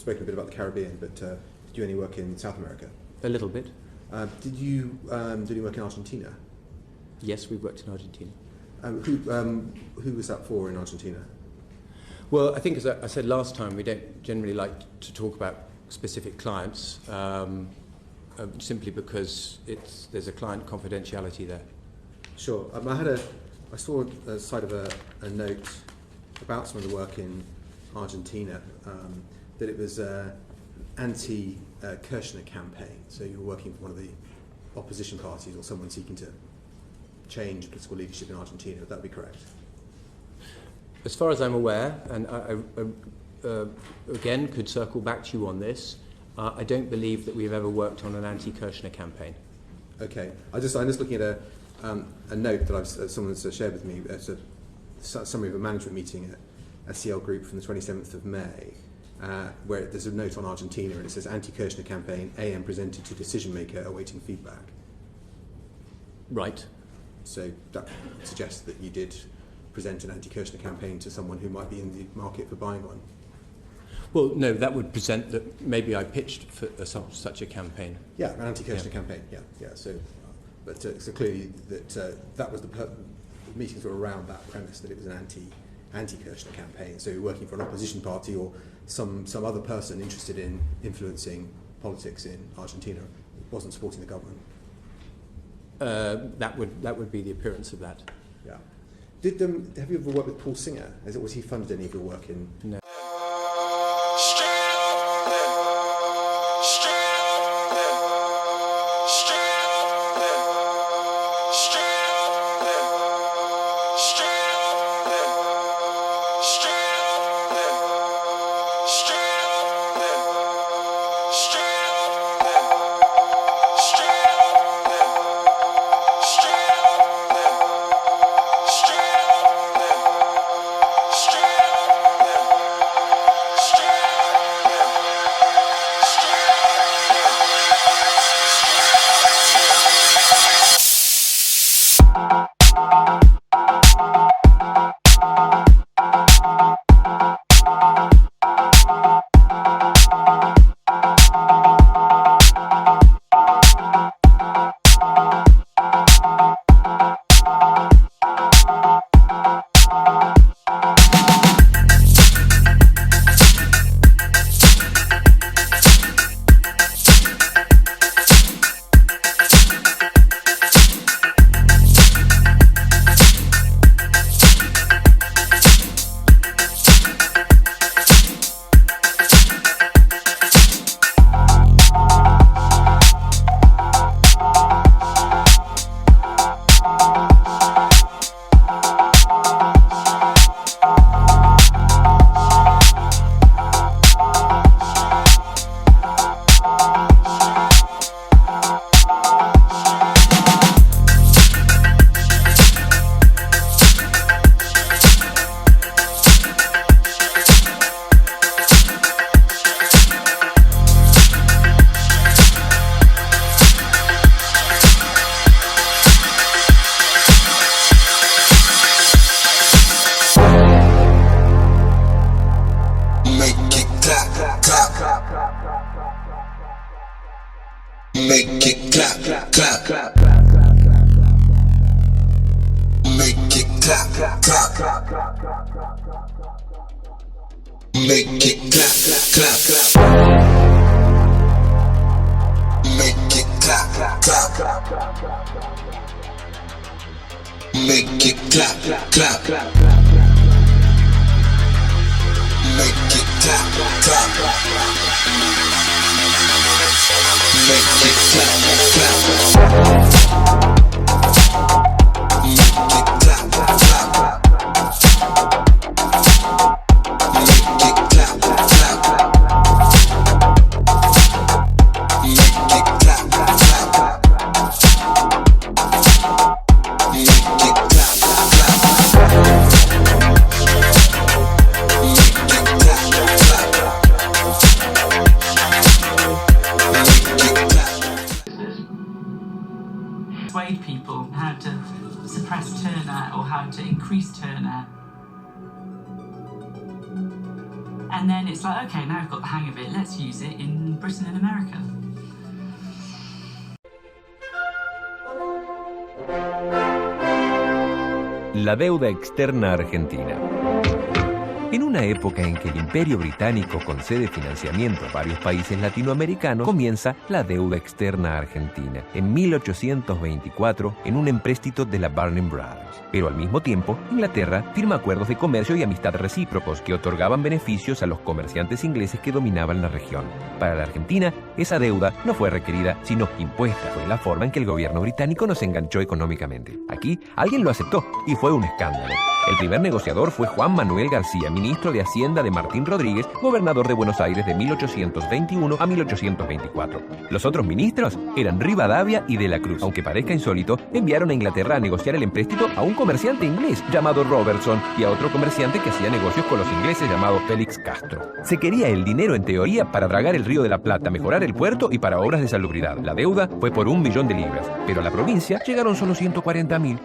spoken a bit about the Caribbean, but did you do any work in South America? A little bit. Did you do any work in Argentina? Yes, we've worked in Argentina. Who was that for in Argentina? Well, I think, as I said last time, we don't generally like to talk about specific clients, simply because there's a client confidentiality there. Sure. I saw a side of a note about some of the work in Argentina, that it was an anti-Kirchner campaign. So you were working for one of the opposition parties or someone seeking to change political leadership in Argentina. Would that be correct? As far as I'm aware, and I again could circle back to you on this, I don't believe that we've ever worked on an anti-Kirchner campaign. Okay. I'm just looking at a note that someone's shared with me. It's a summary of a management meeting at SCL Group from the 27th of May, where there's a note on Argentina, and it says anti-Kirchner campaign, AM presented to decision maker awaiting feedback. Right. So that suggests that you did present an anti-Kirchner campaign to someone who might be in the market for buying one. Well, no, that would present that maybe I pitched for such a campaign. Yeah, an anti-Kirchner campaign. Yeah. So clearly that was the meetings were around that premise, that it was an anti-Kirchner campaign. So you're working for an opposition party or some other person interested in influencing politics in Argentina, wasn't supporting the government. That would be the appearance of that. Yeah. Have you ever worked with Paul Singer? Was he funded any of your work in? No. Make it clap, clap. Make it clap, clap. Make it clap, clap. Make it clap, clap. Make it clap, clap. Make it clap, clap. Make it clap, clap. Make it clap, clap. Make it clap, clap. Make it clap, clap. Make it clap, clap. Persuade people how to suppress turnout or how to increase turnout. And then it's like, okay, now I've got the hang of it, let's use it in Britain and America. La deuda externa argentina. En una época en que el Imperio Británico concede financiamiento a varios países latinoamericanos, comienza la deuda externa argentina, en 1824, en un empréstito de la Barnum Brothers. Pero al mismo tiempo, Inglaterra firma acuerdos de comercio y amistad recíprocos que otorgaban beneficios a los comerciantes ingleses que dominaban la región. Para la Argentina, esa deuda no fue requerida, sino impuesta. Fue la forma en que el gobierno británico nos enganchó económicamente. Aquí, alguien lo aceptó y fue un escándalo. El primer negociador fue Juan Manuel García, ministro de Hacienda de Martín Rodríguez, gobernador de Buenos Aires de 1821 a 1824. Los otros ministros eran Rivadavia y De la Cruz. Aunque parezca insólito, enviaron a Inglaterra a negociar el empréstito a un comerciante inglés llamado Robertson y a otro comerciante que hacía negocios con los ingleses llamado Félix Castro. Se quería el dinero en teoría para dragar el Río de la Plata, mejorar el puerto y para obras de salubridad. La deuda fue por 1 millón de libras, pero a la provincia llegaron solo 140.000.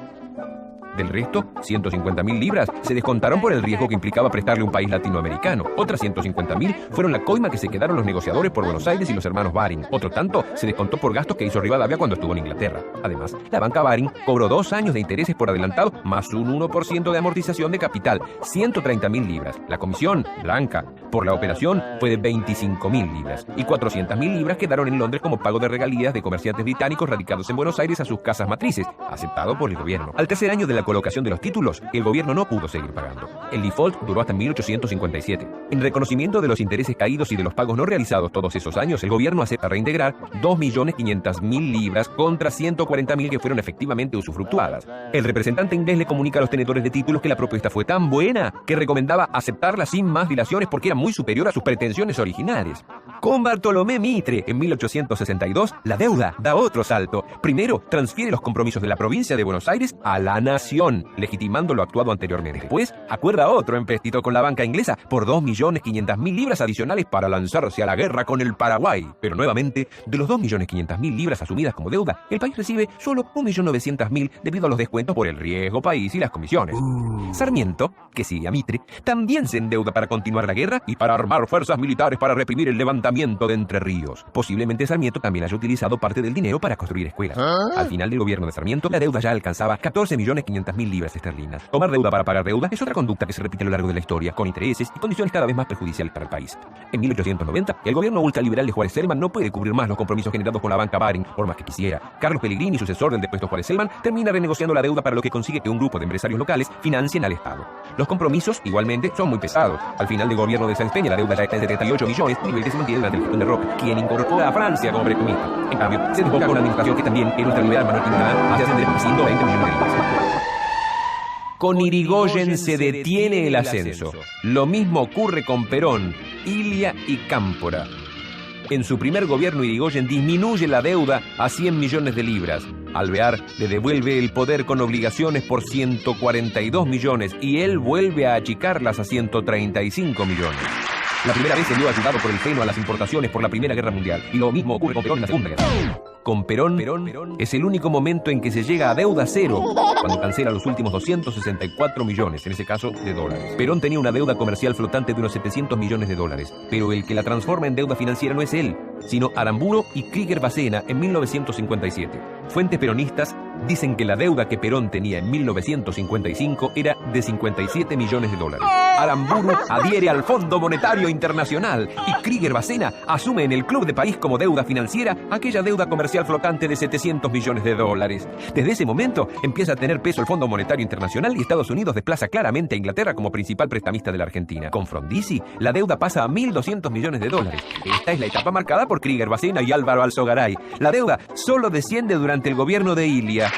Del resto, 150.000 libras se descontaron por el riesgo que implicaba prestarle a un país latinoamericano. Otras 150.000 fueron la coima que se quedaron los negociadores por Buenos Aires y los hermanos Baring. Otro tanto se descontó por gastos que hizo Rivadavia cuando estuvo en Inglaterra. Además, la banca Baring cobró 2 años de intereses por adelantado más un 1% de amortización de capital, 130.000 libras. La comisión, blanca, por la operación fue de 25.000 libras. Y 400.000 libras quedaron en Londres como pago de regalías de comerciantes británicos radicados en Buenos Aires a sus casas matrices, aceptado por el gobierno. Al tercer año de la colocación de los títulos, el gobierno no pudo seguir pagando. El default duró hasta 1857. En reconocimiento de los intereses caídos y de los pagos no realizados todos esos años, el gobierno acepta reintegrar 2.500.000 libras contra 140.000 que fueron efectivamente usufructuadas. El representante inglés le comunica a los tenedores de títulos que la propuesta fue tan buena que recomendaba aceptarla sin más dilaciones porque era muy superior a sus pretensiones originales. Con Bartolomé Mitre, en 1862, la deuda da otro salto. Primero, transfiere los compromisos de la provincia de Buenos Aires a la nación, legitimando lo actuado anteriormente. Después, acuerda otro empréstito con la banca inglesa por 2.500.000 libras adicionales para lanzarse a la guerra con el Paraguay. Pero nuevamente, de los 2.500.000 libras asumidas como deuda, el país recibe solo 1.900.000 debido a los descuentos por el riesgo país y las comisiones. Sarmiento, que sigue a Mitre, también se endeuda para continuar la guerra y para armar fuerzas militares para reprimir el levantamiento de Entre Ríos. Posiblemente Sarmiento también haya utilizado parte del dinero para construir escuelas. Al final del gobierno de Sarmiento, la deuda ya alcanzaba 14.500.000 libras esterlinas. Tomar deuda para pagar deuda es otra conducta que se repite a lo largo de la historia, con intereses y condiciones cada vez más perjudiciales para el país. En 1890, el gobierno ultraliberal de Juárez Selman no puede cubrir más los compromisos generados con la banca Baring, por más que quisiera. Carlos Pellegrini, sucesor del depuesto Juárez Selman, termina renegociando la deuda para lo que consigue que un grupo de empresarios locales financien al Estado. Los compromisos, igualmente, son muy pesados. Al final del gobierno de Sáenz Peña, la deuda ya está en 78 millones, nivel que se mantiene durante el gestión de Roca, quien incorpora a Francia como prestamista. En cambio, se desboca con una administración que también era ultraliberal Manuel Quintana, hace ascender 120 millones de libras. Con Irigoyen se detiene el ascenso. Lo mismo ocurre con Perón, Ilia y Cámpora. En su primer gobierno, Irigoyen disminuye la deuda a 100 millones de libras. Alvear le devuelve el poder con obligaciones por 142 millones y él vuelve a achicarlas a 135 millones. La primera vez se vio ayudado por el freno a las importaciones por la Primera Guerra Mundial. Y lo mismo ocurre con Perón en la Segunda Guerra. Con Perón es el único momento en que se llega a deuda cero, cuando cancela los últimos 264 millones, en ese caso, de dólares. Perón tenía una deuda comercial flotante de unos 700 millones de dólares, pero el que la transforma en deuda financiera no es él, sino Aramburo y Krieger Bacena en 1957. Fuentes peronistas dicen que la deuda que Perón tenía en 1955 era de 57 millones de dólares. Aramburu adhiere al Fondo Monetario Internacional y Krieger Bacena asume en el Club de París como deuda financiera aquella deuda comercial flotante de 700 millones de dólares. Desde ese momento empieza a tener peso el Fondo Monetario Internacional y Estados Unidos desplaza claramente a Inglaterra como principal prestamista de la Argentina. Con Frondizi, la deuda pasa a 1.200 millones de dólares. Esta es la etapa marcada por Krieger Bacena y Álvaro Alzogaray. La deuda solo desciende durante el gobierno de Ilia.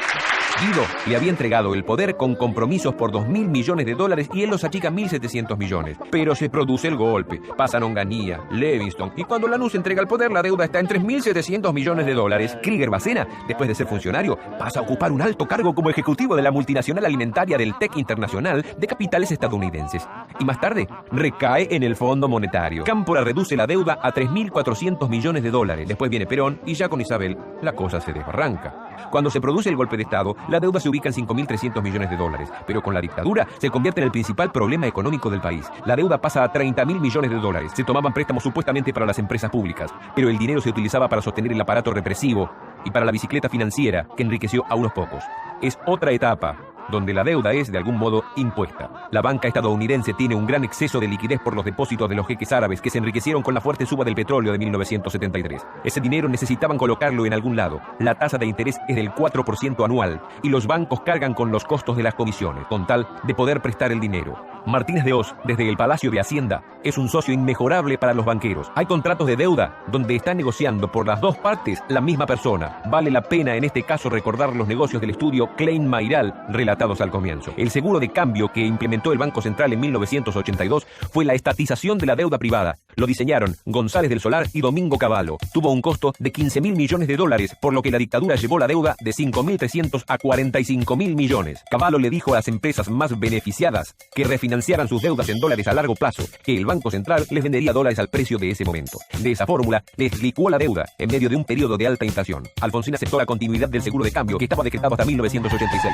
Guido le había entregado el poder con compromisos por 2.000 millones de dólares y él los achica 1.700 millones. Pero se produce el golpe. Pasan Onganía, Levingston y cuando Lanús entrega el poder la deuda está en 3.700 millones de dólares. Krieger Bacena, después de ser funcionario, pasa a ocupar un alto cargo como ejecutivo de la multinacional alimentaria del TEC Internacional de capitales estadounidenses. Y más tarde, recae en el Fondo Monetario. Cámpora reduce la deuda a 3.400 millones de dólares. Después viene Perón y ya con Isabel la cosa se desbarranca. Cuando se produce el golpe de Estado, la deuda se ubica en 5.300 millones de dólares, pero con la dictadura se convierte en el principal problema económico del país. La deuda pasa a 30.000 millones de dólares. Se tomaban préstamos supuestamente para las empresas públicas, pero el dinero se utilizaba para sostener el aparato represivo y para la bicicleta financiera que enriqueció a unos pocos. Es otra etapa donde la deuda es, de algún modo, impuesta. La banca estadounidense tiene un gran exceso de liquidez por los depósitos de los jeques árabes que se enriquecieron con la fuerte suba del petróleo de 1973. Ese dinero necesitaban colocarlo en algún lado. La tasa de interés es del 4% anual y los bancos cargan con los costos de las comisiones, con tal de poder prestar el dinero. Martínez de Oz, desde el Palacio de Hacienda, es un socio inmejorable para los banqueros. Hay contratos de deuda donde está negociando por las dos partes la misma persona. Vale la pena en este caso recordar los negocios del estudio Klein-Mayral relatados al comienzo. El seguro de cambio que implementó el Banco Central en 1982 fue la estatización de la deuda privada. Lo diseñaron González del Solar y Domingo Cavallo. Tuvo un costo de 15.000 millones de dólares, por lo que la dictadura llevó la deuda de 5.300 a 45.000 millones. Cavallo le dijo a las empresas más beneficiadas que refinanciaran sus deudas en dólares a largo plazo, que el Banco Central les vendería dólares al precio de ese momento. De esa fórmula, les licuó la deuda en medio de un periodo de alta inflación. Alfonsín aceptó la continuidad del seguro de cambio, que estaba decretado hasta 1986.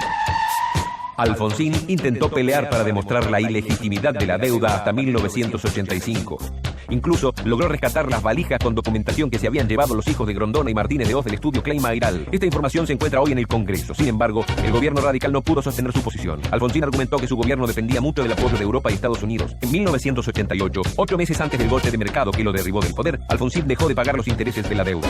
Alfonsín intentó pelear para demostrar la ilegitimidad de la deuda hasta 1985. Incluso logró rescatar las valijas con documentación que se habían llevado los hijos de Grondona y Martínez de Oz del estudio Klein-Mayral. Esta información se encuentra hoy en el Congreso. Sin embargo, el gobierno radical no pudo sostener su posición. Alfonsín argumentó que su gobierno dependía mucho del apoyo de Europa y Estados Unidos. En 1988, 8 meses antes del golpe de mercado que lo derribó del poder, Alfonsín dejó de pagar los intereses de la deuda.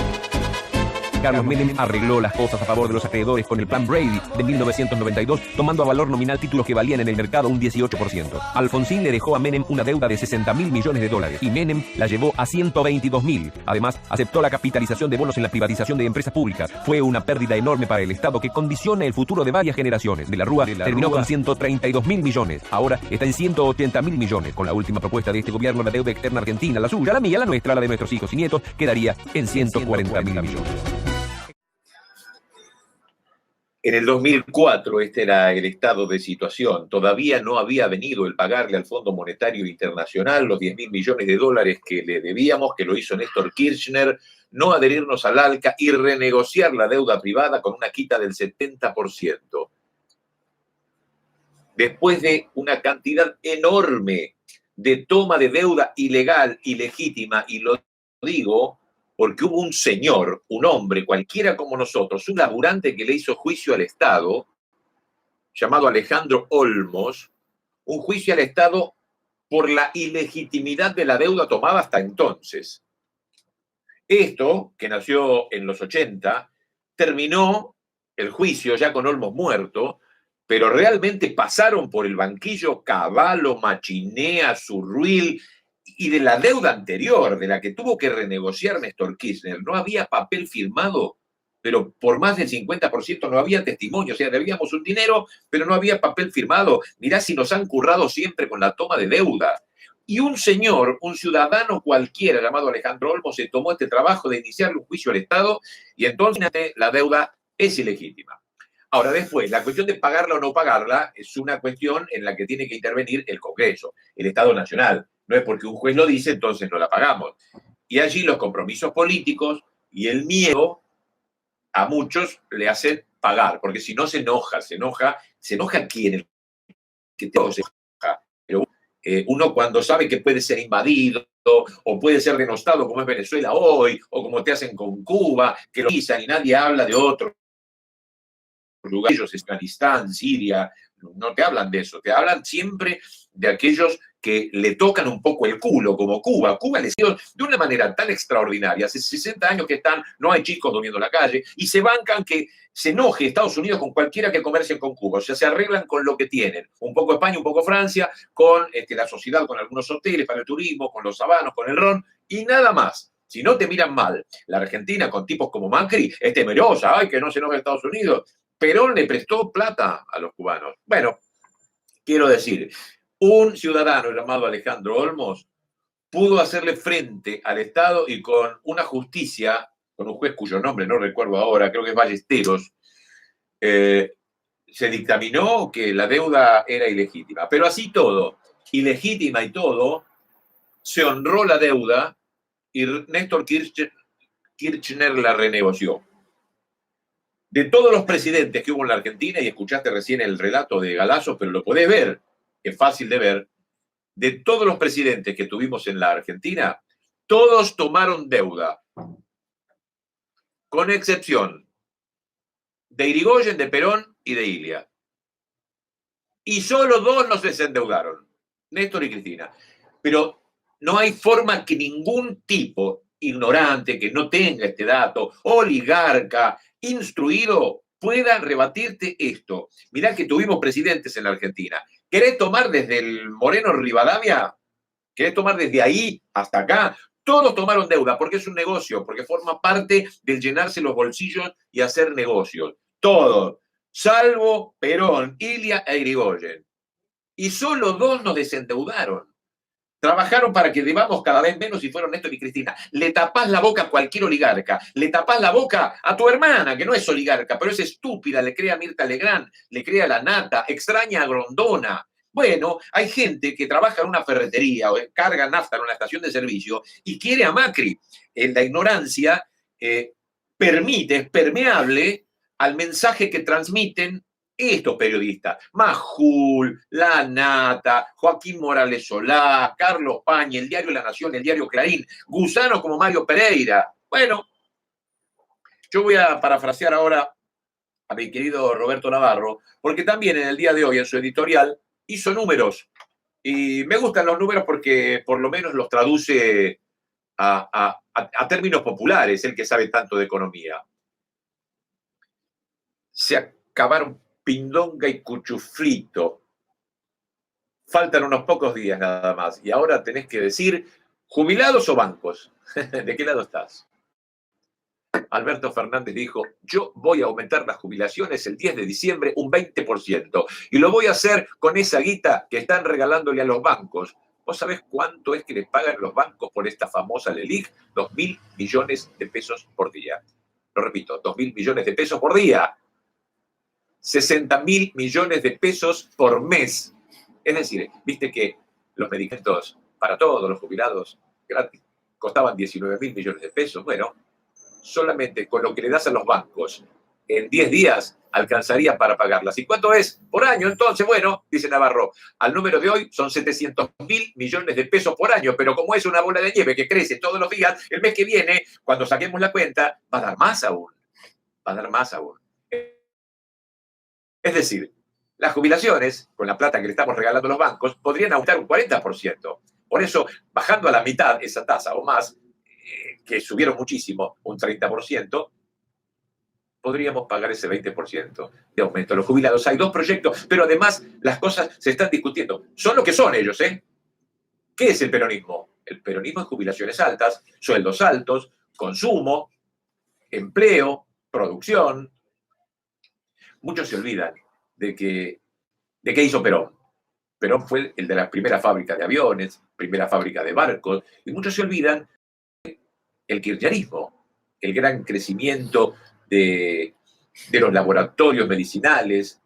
Carlos Menem arregló las cosas a favor de los acreedores con el Plan Brady de 1992, tomando a valor nominal títulos que valían en el mercado un 18%. Alfonsín le dejó a Menem una deuda de 60.000 millones de dólares y Menem la llevó a 122.000. Además, aceptó la capitalización de bonos en la privatización de empresas públicas. Fue una pérdida enorme para el Estado que condiciona el futuro de varias generaciones. De la Rúa terminó con 132.000 millones. Ahora está en 180.000 millones. Con la última propuesta de este gobierno, la deuda externa argentina, la suya, la mía, la nuestra, la de nuestros hijos y nietos, quedaría en 140.000 millones. En el 2004, este era el estado de situación. Todavía no había venido el pagarle al Fondo Monetario Internacional los 10.000 millones de dólares que le debíamos, que lo hizo Néstor Kirchner, no adherirnos al ALCA y renegociar la deuda privada con una quita del 70%. Después de una cantidad enorme de toma de deuda ilegal, ilegítima, y lo digo porque hubo un señor, un hombre, cualquiera como nosotros, un laburante que le hizo juicio al Estado, llamado Alejandro Olmos, un juicio al Estado por la ilegitimidad de la deuda tomada hasta entonces. Esto, que nació en los 80, terminó el juicio ya con Olmos muerto, pero realmente pasaron por el banquillo Cavallo, Machinea, Zurruil, y de la deuda anterior, de la que tuvo que renegociar Néstor Kirchner, no había papel firmado, pero por más del 50% no había testimonio. O sea, debíamos un dinero, pero no había papel firmado. Mirá si nos han currado siempre con la toma de deuda. Y un señor, un ciudadano cualquiera llamado Alejandro Olmos, se tomó este trabajo de iniciar un juicio al Estado y entonces la deuda es ilegítima. Ahora, después, la cuestión de pagarla o no pagarla es una cuestión en la que tiene que intervenir el Congreso, el Estado Nacional. No es porque un juez lo dice, entonces no la pagamos. Y allí los compromisos políticos y el miedo a muchos le hacen pagar, porque si no se enoja quién, el que todo se enoja. Pero uno cuando sabe que puede ser invadido o puede ser denostado, como es Venezuela hoy, o como te hacen con Cuba, que lo pisan y nadie habla de otro lugar, ellos, Afganistán, Siria, no te hablan de eso, te hablan siempre de aquellos que le tocan un poco el culo, como Cuba. Cuba les dio de una manera tan extraordinaria. Hace 60 años que no hay chicos durmiendo en la calle, y se bancan que se enoje Estados Unidos con cualquiera que comercie con Cuba. O sea, se arreglan con lo que tienen. Un poco España, un poco Francia, con la sociedad, con algunos hoteles para el turismo, con los habanos, con el ron, y nada más. Si no te miran mal, la Argentina con tipos como Macri es temerosa, ay, que no se enoje Estados Unidos. Perón le prestó plata a los cubanos. Bueno, quiero decir, un ciudadano llamado Alejandro Olmos pudo hacerle frente al Estado y con una justicia, con un juez cuyo nombre no recuerdo ahora, creo que es Ballesteros, se dictaminó que la deuda era ilegítima. Pero así todo, ilegítima y todo, se honró la deuda y Néstor Kirchner la renegoció. De todos los presidentes que hubo en la Argentina, y escuchaste recién el relato de Galazo, pero lo podés ver, es fácil de ver, de todos los presidentes que tuvimos en la Argentina, todos tomaron deuda, con excepción de Irigoyen, de Perón y de Ilia. Y solo dos no se desendeudaron, Néstor y Cristina. Pero no hay forma que ningún tipo ignorante, que no tenga este dato, oligarca, instruido, pueda rebatirte esto. Mirá que tuvimos presidentes en la Argentina. ¿Querés tomar desde el Moreno Rivadavia? ¿Querés tomar desde ahí hasta acá? Todos tomaron deuda porque es un negocio, porque forma parte del llenarse los bolsillos y hacer negocios. Todos, salvo Perón, Ilia e Irigoyen. Y solo dos nos desendeudaron. Trabajaron para que debamos cada vez menos y fueron Néstor y Cristina. Le tapás la boca a cualquier oligarca, le tapás la boca a tu hermana, que no es oligarca, pero es estúpida, le crea a Mirta Legrand, le crea a la Nata, extraña a Grondona. Bueno, hay gente que trabaja en una ferretería o carga nafta en una estación de servicio y quiere a Macri. La ignorancia permite, es permeable al mensaje que transmiten estos periodistas, Majul, La Nata, Joaquín Morales Solá, Carlos Pañi, el diario La Nación, el diario Clarín, gusanos como Mario Pereira. Bueno, yo voy a parafrasear ahora a mi querido Roberto Navarro, porque también en el día de hoy, en su editorial, hizo números. Y me gustan los números porque por lo menos los traduce a términos populares, el que sabe tanto de economía. Se acabaron Pindonga y Cuchuflito. Faltan unos pocos días nada más. Y ahora tenés que decir, ¿jubilados o bancos? ¿De qué lado estás? Alberto Fernández dijo, yo voy a aumentar las jubilaciones el 10 de diciembre un 20%. Y lo voy a hacer con esa guita que están regalándole a los bancos. ¿Vos sabés cuánto es que les pagan los bancos por esta famosa LELIQ? 2.000 millones de pesos por día. Lo repito, 2.000 millones de pesos por día. 60.000 millones de pesos por mes. Es decir, viste que los medicamentos para todos los jubilados gratis costaban 19.000 millones de pesos. Bueno, solamente con lo que le das a los bancos en 10 días alcanzaría para pagarlas. ¿Y cuánto es por año? Entonces, bueno, dice Navarro, al número de hoy son 700.000 millones de pesos por año, pero como es una bola de nieve que crece todos los días, el mes que viene, cuando saquemos la cuenta, va a dar más aún. Va a dar más aún. Es decir, las jubilaciones, con la plata que le estamos regalando a los bancos, podrían aumentar un 40%. Por eso, bajando a la mitad esa tasa o más, que subieron muchísimo, un 30%, podríamos pagar ese 20% de aumento a los jubilados. Hay dos proyectos, pero además las cosas se están discutiendo. Son lo que son ellos, ¿eh? ¿Qué es el peronismo? El peronismo es jubilaciones altas, sueldos altos, consumo, empleo, producción. Muchos se olvidan de qué hizo Perón. Perón fue el de la primera fábrica de aviones, primera fábrica de barcos, y muchos se olvidan el kirchnerismo, el gran crecimiento de los laboratorios medicinales,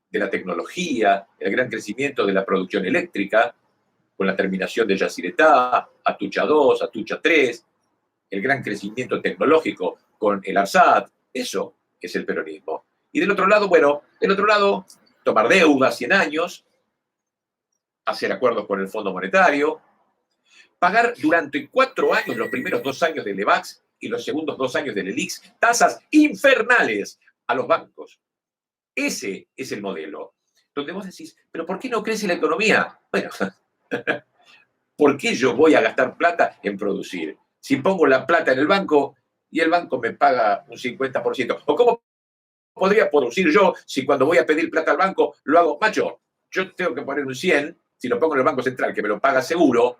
de la tecnología, el gran crecimiento de la producción eléctrica, con la terminación de Yacyretá, Atucha 2, Atucha 3, el gran crecimiento tecnológico con el ARSAT. Eso es el peronismo. Y del otro lado, bueno, tomar deuda 100 años, hacer acuerdos con el Fondo Monetario, pagar durante 4 años, los primeros 2 años del EVAX y los segundos 2 años del ELIX, tasas infernales a los bancos. Ese es el modelo. Donde vos decís, ¿pero por qué no crece la economía? Bueno, ¿por qué yo voy a gastar plata en producir? Si pongo la plata en el banco y el banco me paga un 50%. ¿O cómo podría producir yo si cuando voy a pedir plata al banco lo hago? Macho, yo tengo que poner un 100, si lo pongo en el Banco Central, que me lo paga seguro,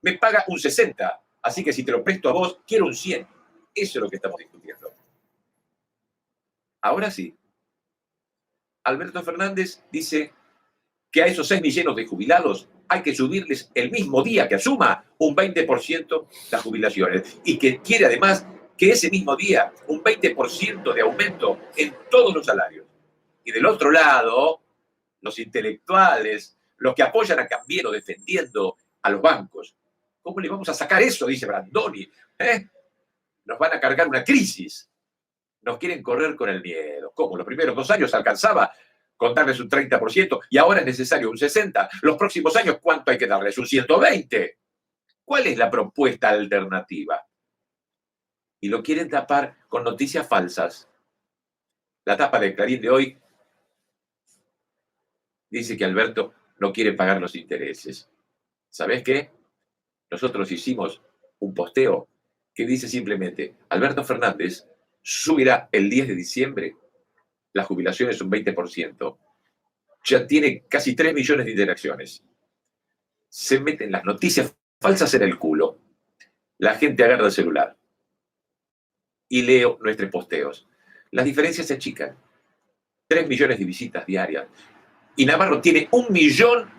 me paga un 60. Así que si te lo presto a vos, quiero un 100. Eso es lo que estamos discutiendo. Ahora sí, Alberto Fernández dice que a esos 6 millones de jubilados hay que subirles el mismo día que asuma un 20% las jubilaciones y que quiere además que ese mismo día un 20% de aumento en todos los salarios. Y del otro lado, los intelectuales, los que apoyan a Cambiero defendiendo a los bancos. ¿Cómo le vamos a sacar eso? Dice Brandoni. Nos van a cargar una crisis. nos quieren correr con el miedo. ¿Cómo? Los primeros 2 años alcanzaba con darles un 30% y ahora es necesario un 60%. Los próximos años, ¿cuánto hay que darles? Un 120%. ¿Cuál es la propuesta alternativa? Y lo quieren tapar con noticias falsas. La tapa de Clarín de hoy dice que Alberto no quiere pagar los intereses. ¿Sabés qué? Nosotros hicimos un posteo que dice simplemente: Alberto Fernández subirá el 10 de diciembre las jubilaciones un 20%. Ya tiene casi 3 millones de interacciones. Se meten las noticias falsas en el culo. La gente agarra el celular y leo nuestros posteos. Las diferencias se achican. 3 millones de visitas diarias. Y Navarro tiene 1 millón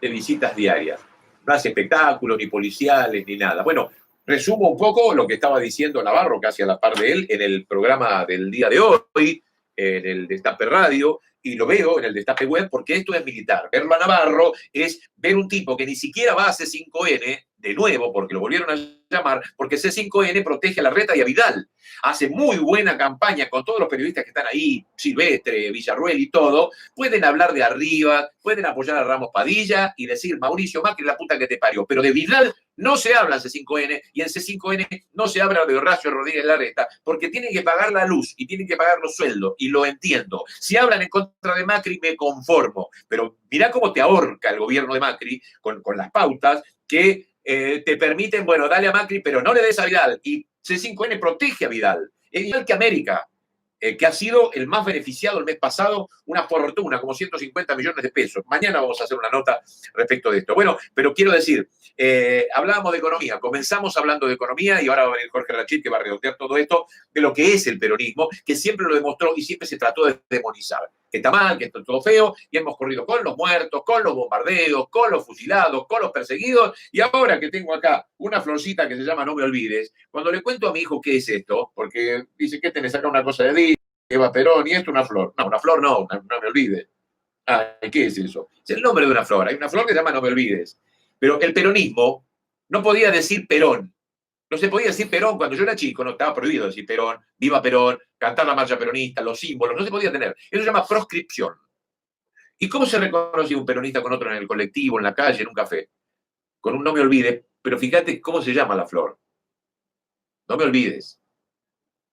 de visitas diarias. No hace espectáculos, ni policiales, ni nada. Bueno, resumo un poco lo que estaba diciendo Navarro, casi a la par de él, en el programa del día de hoy, en el Destape Radio, y lo veo en el Destape Web, porque esto es militar. Verlo a Navarro es ver un tipo que ni siquiera va a C5N, de nuevo, porque lo volvieron a llamar, porque C5N protege a Larreta y a Vidal. Hace muy buena campaña con todos los periodistas que están ahí, Silvestre, Villarruel y todo. Pueden hablar de arriba, pueden apoyar a Ramos Padilla y decir Mauricio Macri la puta que te parió, pero de Vidal no se habla en C5N, y en C5N no se habla de Horacio Rodríguez Larreta, porque tienen que pagar la luz y tienen que pagar los sueldos, y lo entiendo. Si hablan en contra de Macri, me conformo, pero mirá cómo te ahorca el gobierno de Macri con las pautas que te permiten, bueno, dale a Macri, pero no le des a Vidal. Y C5N protege a Vidal. Es igual que América, que ha sido el más beneficiado el mes pasado, una fortuna, como 150 millones de pesos. Mañana vamos a hacer una nota respecto de esto. Bueno, pero quiero decir, hablábamos de economía, comenzamos hablando de economía y ahora va a venir Jorge Rachid, que va a redondear todo esto, de lo que es el peronismo, que siempre lo demostró y siempre se trató de demonizar. Que está mal, que está todo feo, y hemos corrido con los muertos, con los bombardeos, con los fusilados, con los perseguidos, y ahora que tengo acá una florcita que se llama No me olvides, cuando le cuento a mi hijo qué es esto, porque dice que tenés acá una cosa de Di, Eva Perón, y esto una flor. No, una flor no, no me olvides. ¿Qué es eso? Es el nombre de una flor. Hay una flor que se llama No me olvides. Pero el peronismo no podía decir Perón. No se podía decir Perón. Cuando yo era chico no estaba prohibido decir Perón, viva Perón, cantar la marcha peronista, los símbolos. No se podía tener. Eso se llama proscripción. ¿Y cómo se reconoce un peronista con otro en el colectivo, en la calle, en un café? Con un no me olvides. Pero fíjate cómo se llama la flor. No me olvides.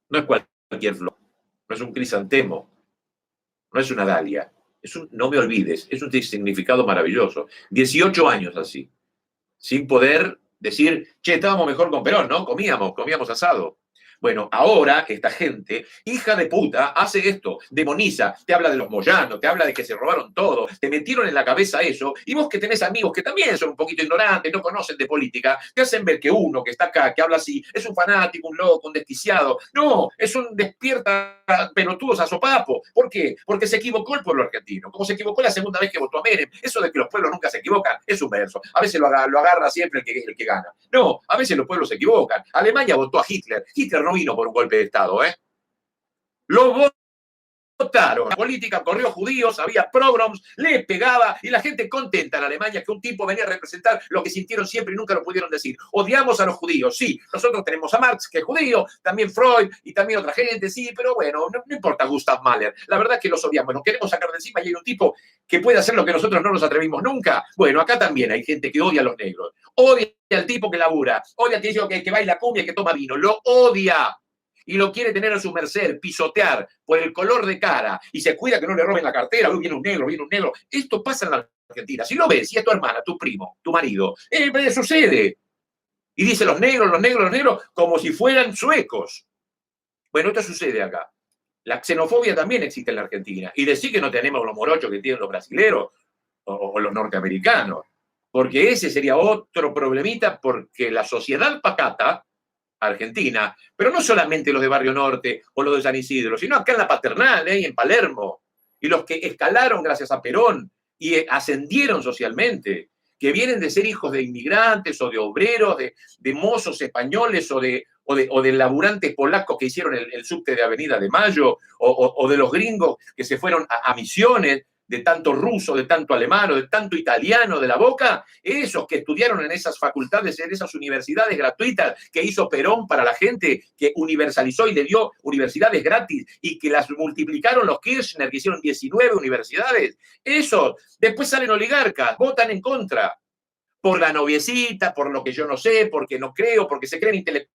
No es cualquier flor. No es un crisantemo. No es una dalia. Es un no me olvides. Es un significado maravilloso. 18 años así. Sin poder decir, che, estábamos mejor con Perón, ¿no? Comíamos asado. Bueno, ahora esta gente, hija de puta, hace esto, demoniza, te habla de los Moyanos, te habla de que se robaron todo, te metieron en la cabeza eso, y vos que tenés amigos que también son un poquito ignorantes, no conocen de política, te hacen ver que uno que está acá, que habla así, es un fanático, un loco, un desquiciado. No, es un despierta pelotudos a sopapo. ¿Por qué? Porque se equivocó el pueblo argentino, como se equivocó la segunda vez que votó a Menem. Eso de que los pueblos nunca se equivocan es un verso. A veces lo agarra siempre el que gana. No, a veces los pueblos se equivocan. Alemania votó a Hitler. Hitler no vino por un golpe de Estado, ¿eh? Lo votaron. La política corrió judíos, había pogroms, les pegaba y la gente contenta en Alemania que un tipo venía a representar lo que sintieron siempre y nunca lo pudieron decir. Odiamos a los judíos, sí. Nosotros tenemos a Marx, que es judío, también Freud y también otra gente, sí, pero bueno, no importa Gustav Mahler. La verdad es que los odiamos, nos queremos sacar de encima y hay un tipo que puede hacer lo que nosotros no nos atrevimos nunca. Bueno, acá también hay gente que odia a los negros. Odia al tipo que labura, odia al tío que baila cumbia y que toma vino, lo odia. Y lo quiere tener a su merced, pisotear por el color de cara y se cuida que no le roben la cartera. Viene un negro. Esto pasa en la Argentina. Si lo ves, si es tu hermana, tu primo, tu marido, sucede. Y dice los negros, como si fueran suecos. Bueno, esto sucede acá. La xenofobia también existe en la Argentina. Y decir que no tenemos los morochos que tienen los brasileros o los norteamericanos. Porque ese sería otro problemita, porque la sociedad pacata argentina, pero no solamente los de Barrio Norte o los de San Isidro, sino acá en la Paternal y en Palermo, y los que escalaron gracias a Perón y ascendieron socialmente, que vienen de ser hijos de inmigrantes o de obreros, de mozos españoles o de laburantes polacos que hicieron el subte de Avenida de Mayo o de los gringos que se fueron a Misiones. de tanto ruso, de tanto alemán, de tanto italiano de la boca, esos que estudiaron en esas facultades, en esas universidades gratuitas que hizo Perón para la gente, que universalizó y le dio universidades gratis y que las multiplicaron los Kirchner, que hicieron 19 universidades, esos después salen oligarcas, votan en contra, por la noviecita, por lo que yo no sé, porque no creo, porque se creen intelectuales,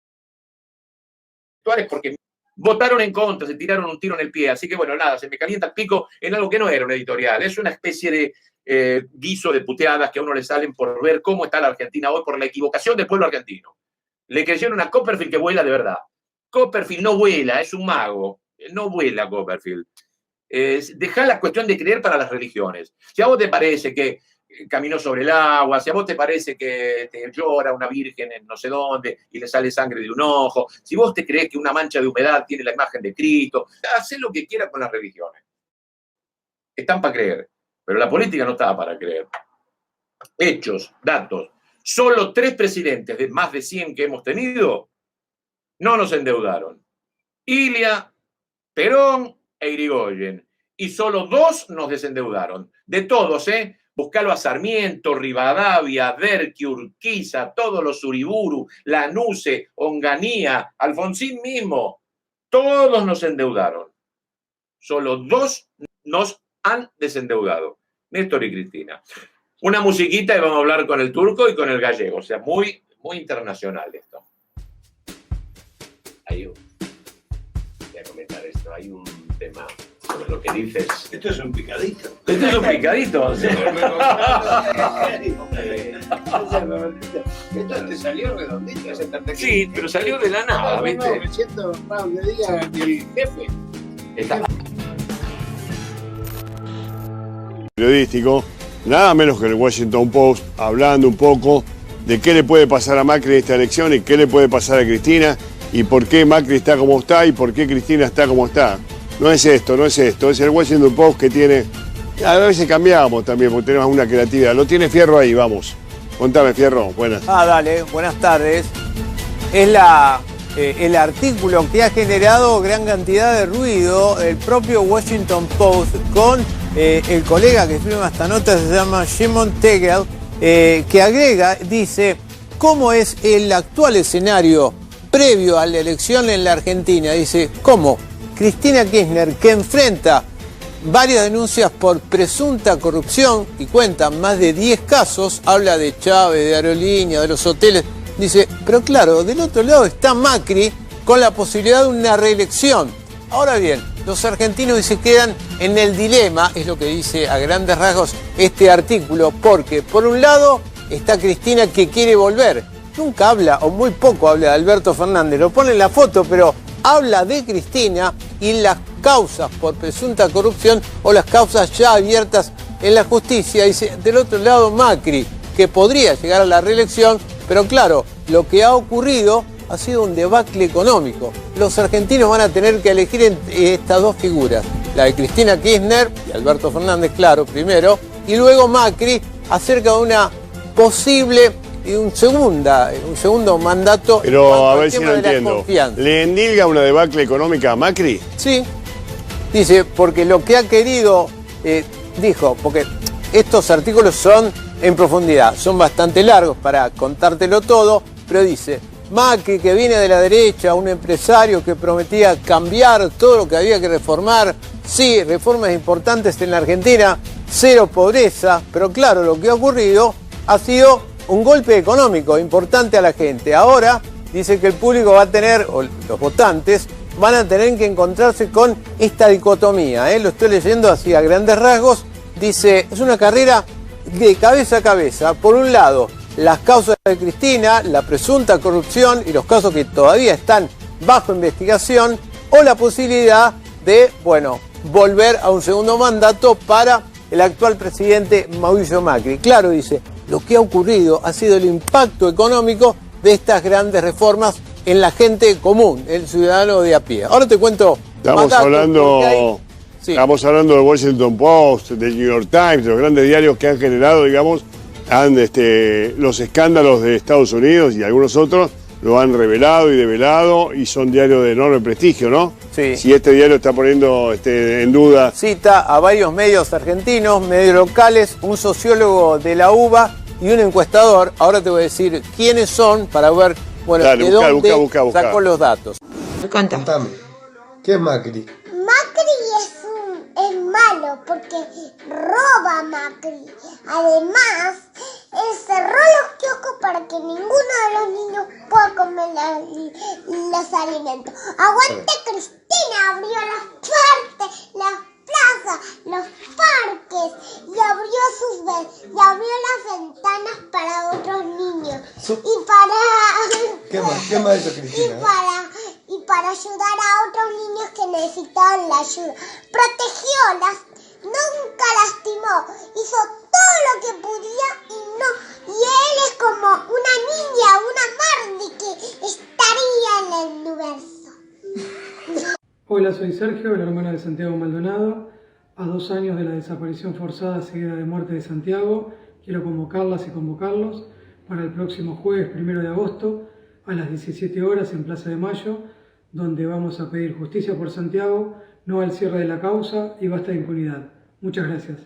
porque votaron en contra, se tiraron un tiro en el pie. Así que, bueno, nada, se me calienta el pico en algo que no era un editorial. Es una especie de guiso de puteadas que a uno le salen por ver cómo está la Argentina hoy, por la equivocación del pueblo argentino. Le creyeron a Copperfield que vuela de verdad. Copperfield no vuela, es un mago. No vuela Copperfield. Dejá la cuestión de creer para las religiones. Si a vos te parece que caminó sobre el agua, si a vos te parece que te llora una virgen en no sé dónde y le sale sangre de un ojo, si vos te crees que una mancha de humedad tiene la imagen de Cristo, hacé lo que quieras con las religiones. Están para creer, pero la política no estaba para creer. Hechos, datos. Solo 3 presidentes de más de 100 que hemos tenido no nos endeudaron. Ilia, Perón e Irigoyen. Y solo 2 nos desendeudaron. De todos, Buscalo a Sarmiento, Rivadavia, Derqui, Urquiza, todos los Uriburu, Lanuse, Onganía, Alfonsín mismo. Todos nos endeudaron. Solo 2 nos han desendeudado. Néstor y Cristina. Una musiquita y vamos a hablar con el turco y con el gallego. O sea, muy, muy internacional esto. Voy a comentar esto. Hay un tema sobre lo que dices. Esto es un picadito. Esto es un picadito. ¿Sí? Esto te salió redondito. Sí, pero salió de la nada, ¿viste? Me siento honrado que diga el jefe. Está. Periodístico, nada menos que el Washington Post, hablando un poco de qué le puede pasar a Macri en esta elección y qué le puede pasar a Cristina y por qué Macri está como está y por qué Cristina está como está. No es esto, es el Washington Post que tiene, a veces cambiamos también porque tenemos una creatividad. Lo tiene Fierro ahí, vamos. Contame, Fierro, buenas. Dale, buenas tardes. Es el artículo que ha generado gran cantidad de ruido, el propio Washington Post, con el colega que escribe esta nota, se llama Shimon Tegel, que agrega, dice, ¿cómo es el actual escenario previo a la elección en la Argentina? Dice, ¿cómo? Cristina Kirchner, que enfrenta varias denuncias por presunta corrupción y cuenta más de 10 casos, habla de Chávez, de aerolíneas, de los hoteles, dice, pero claro, del otro lado está Macri con la posibilidad de una reelección. Ahora bien, los argentinos se quedan en el dilema, es lo que dice a grandes rasgos este artículo, porque por un lado está Cristina que quiere volver, nunca habla o muy poco habla de Alberto Fernández, lo pone en la foto, pero habla de Cristina y las causas por presunta corrupción o las causas ya abiertas en la justicia. Dice, del otro lado Macri, que podría llegar a la reelección, pero claro, lo que ha ocurrido ha sido un debacle económico. Los argentinos van a tener que elegir entre estas dos figuras, la de Cristina Kirchner y Alberto Fernández, claro, primero, y luego Macri, acerca de una posible un segundo mandato. Pero a ver si no entiendo. ¿Le endilga una debacle económica a Macri? Sí, dice, porque lo que ha querido, dijo, porque estos artículos son en profundidad, son bastante largos para contártelo todo, pero dice, Macri, que viene de la derecha, un empresario que prometía cambiar todo lo que había que reformar, sí, reformas importantes en la Argentina, cero pobreza, pero claro, lo que ha ocurrido ha sido un golpe económico importante a la gente. Ahora dice que el público va a tener, o los votantes, van a tener que encontrarse con esta dicotomía. Lo estoy leyendo así a grandes rasgos. Dice, es una carrera de cabeza a cabeza. Por un lado, las causas de Cristina, la presunta corrupción y los casos que todavía están bajo investigación, o la posibilidad de, volver a un segundo mandato para el actual presidente Mauricio Macri. Claro, dice, lo que ha ocurrido ha sido el impacto económico de estas grandes reformas en la gente común, el ciudadano de a pie. Ahora te cuento. Estamos hablando del Washington Post, del New York Times, de los grandes diarios que han generado, los escándalos de Estados Unidos y algunos otros, lo han revelado y develado y son diarios de enorme prestigio, ¿no? Sí. Si este diario está poniendo en duda... Cita a varios medios argentinos, medios locales, un sociólogo de la UBA y un encuestador. Ahora te voy a decir quiénes son para ver, bueno, Dale, de dónde sacó los datos. Contame, ¿qué es Macri? Macri es malo porque roba Macri. Además, él cerró los kioscos para que ninguno de los niños pueda comer los alimentos. Aguante Cristina, abrió las plazas, los parques y abrió las ventanas para otros niños. ¿Qué más hizo Cristina? Y para ayudar a otros niños que necesitaban la ayuda. Protegió, nunca lastimó, hizo todo lo que podía y él es como una niña, una Mardi que estaría en el universo. Hola, soy Sergio, la hermana de Santiago Maldonado. A 2 años de la desaparición forzada seguida de muerte de Santiago, quiero convocarlas y convocarlos para el próximo jueves 1 de agosto a las 17 horas en Plaza de Mayo, donde vamos a pedir justicia por Santiago, no al cierre de la causa y basta de impunidad. Muchas gracias.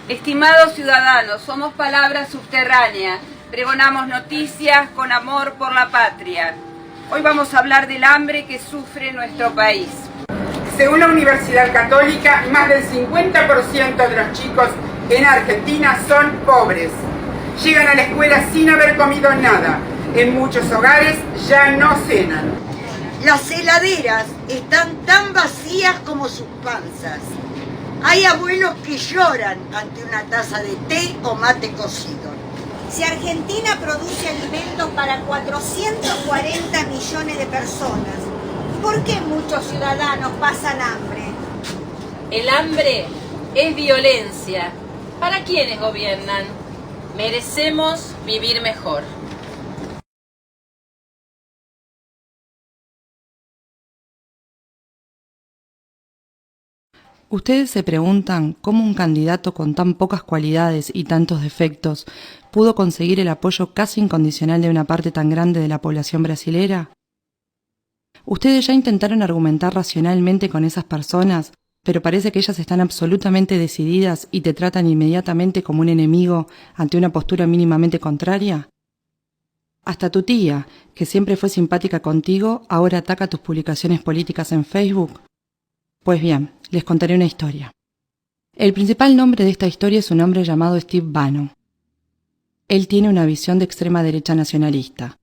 Estimados ciudadanos, somos Palabra Subterránea, pregonamos noticias con amor por la patria. Hoy vamos a hablar del hambre que sufre nuestro país. Según la Universidad Católica, más del 50% de los chicos en Argentina son pobres. Llegan a la escuela sin haber comido nada. En muchos hogares ya no cenan. Las heladeras están tan vacías como sus panzas. Hay abuelos que lloran ante una taza de té o mate cocido. Si Argentina produce alimentos para 440 millones de personas, ¿por qué muchos ciudadanos pasan hambre? El hambre es violencia. ¿Para quiénes gobiernan? Merecemos vivir mejor. Ustedes se preguntan cómo un candidato con tan pocas cualidades y tantos defectos pudo conseguir el apoyo casi incondicional de una parte tan grande de la población brasilera. Ustedes ya intentaron argumentar racionalmente con esas personas, pero parece que ellas están absolutamente decididas y te tratan inmediatamente como un enemigo ante una postura mínimamente contraria. Hasta tu tía, que siempre fue simpática contigo, ahora ataca tus publicaciones políticas en Facebook. Pues bien, les contaré una historia. El principal nombre de esta historia es un hombre llamado Steve Bannon. Él tiene una visión de extrema derecha nacionalista.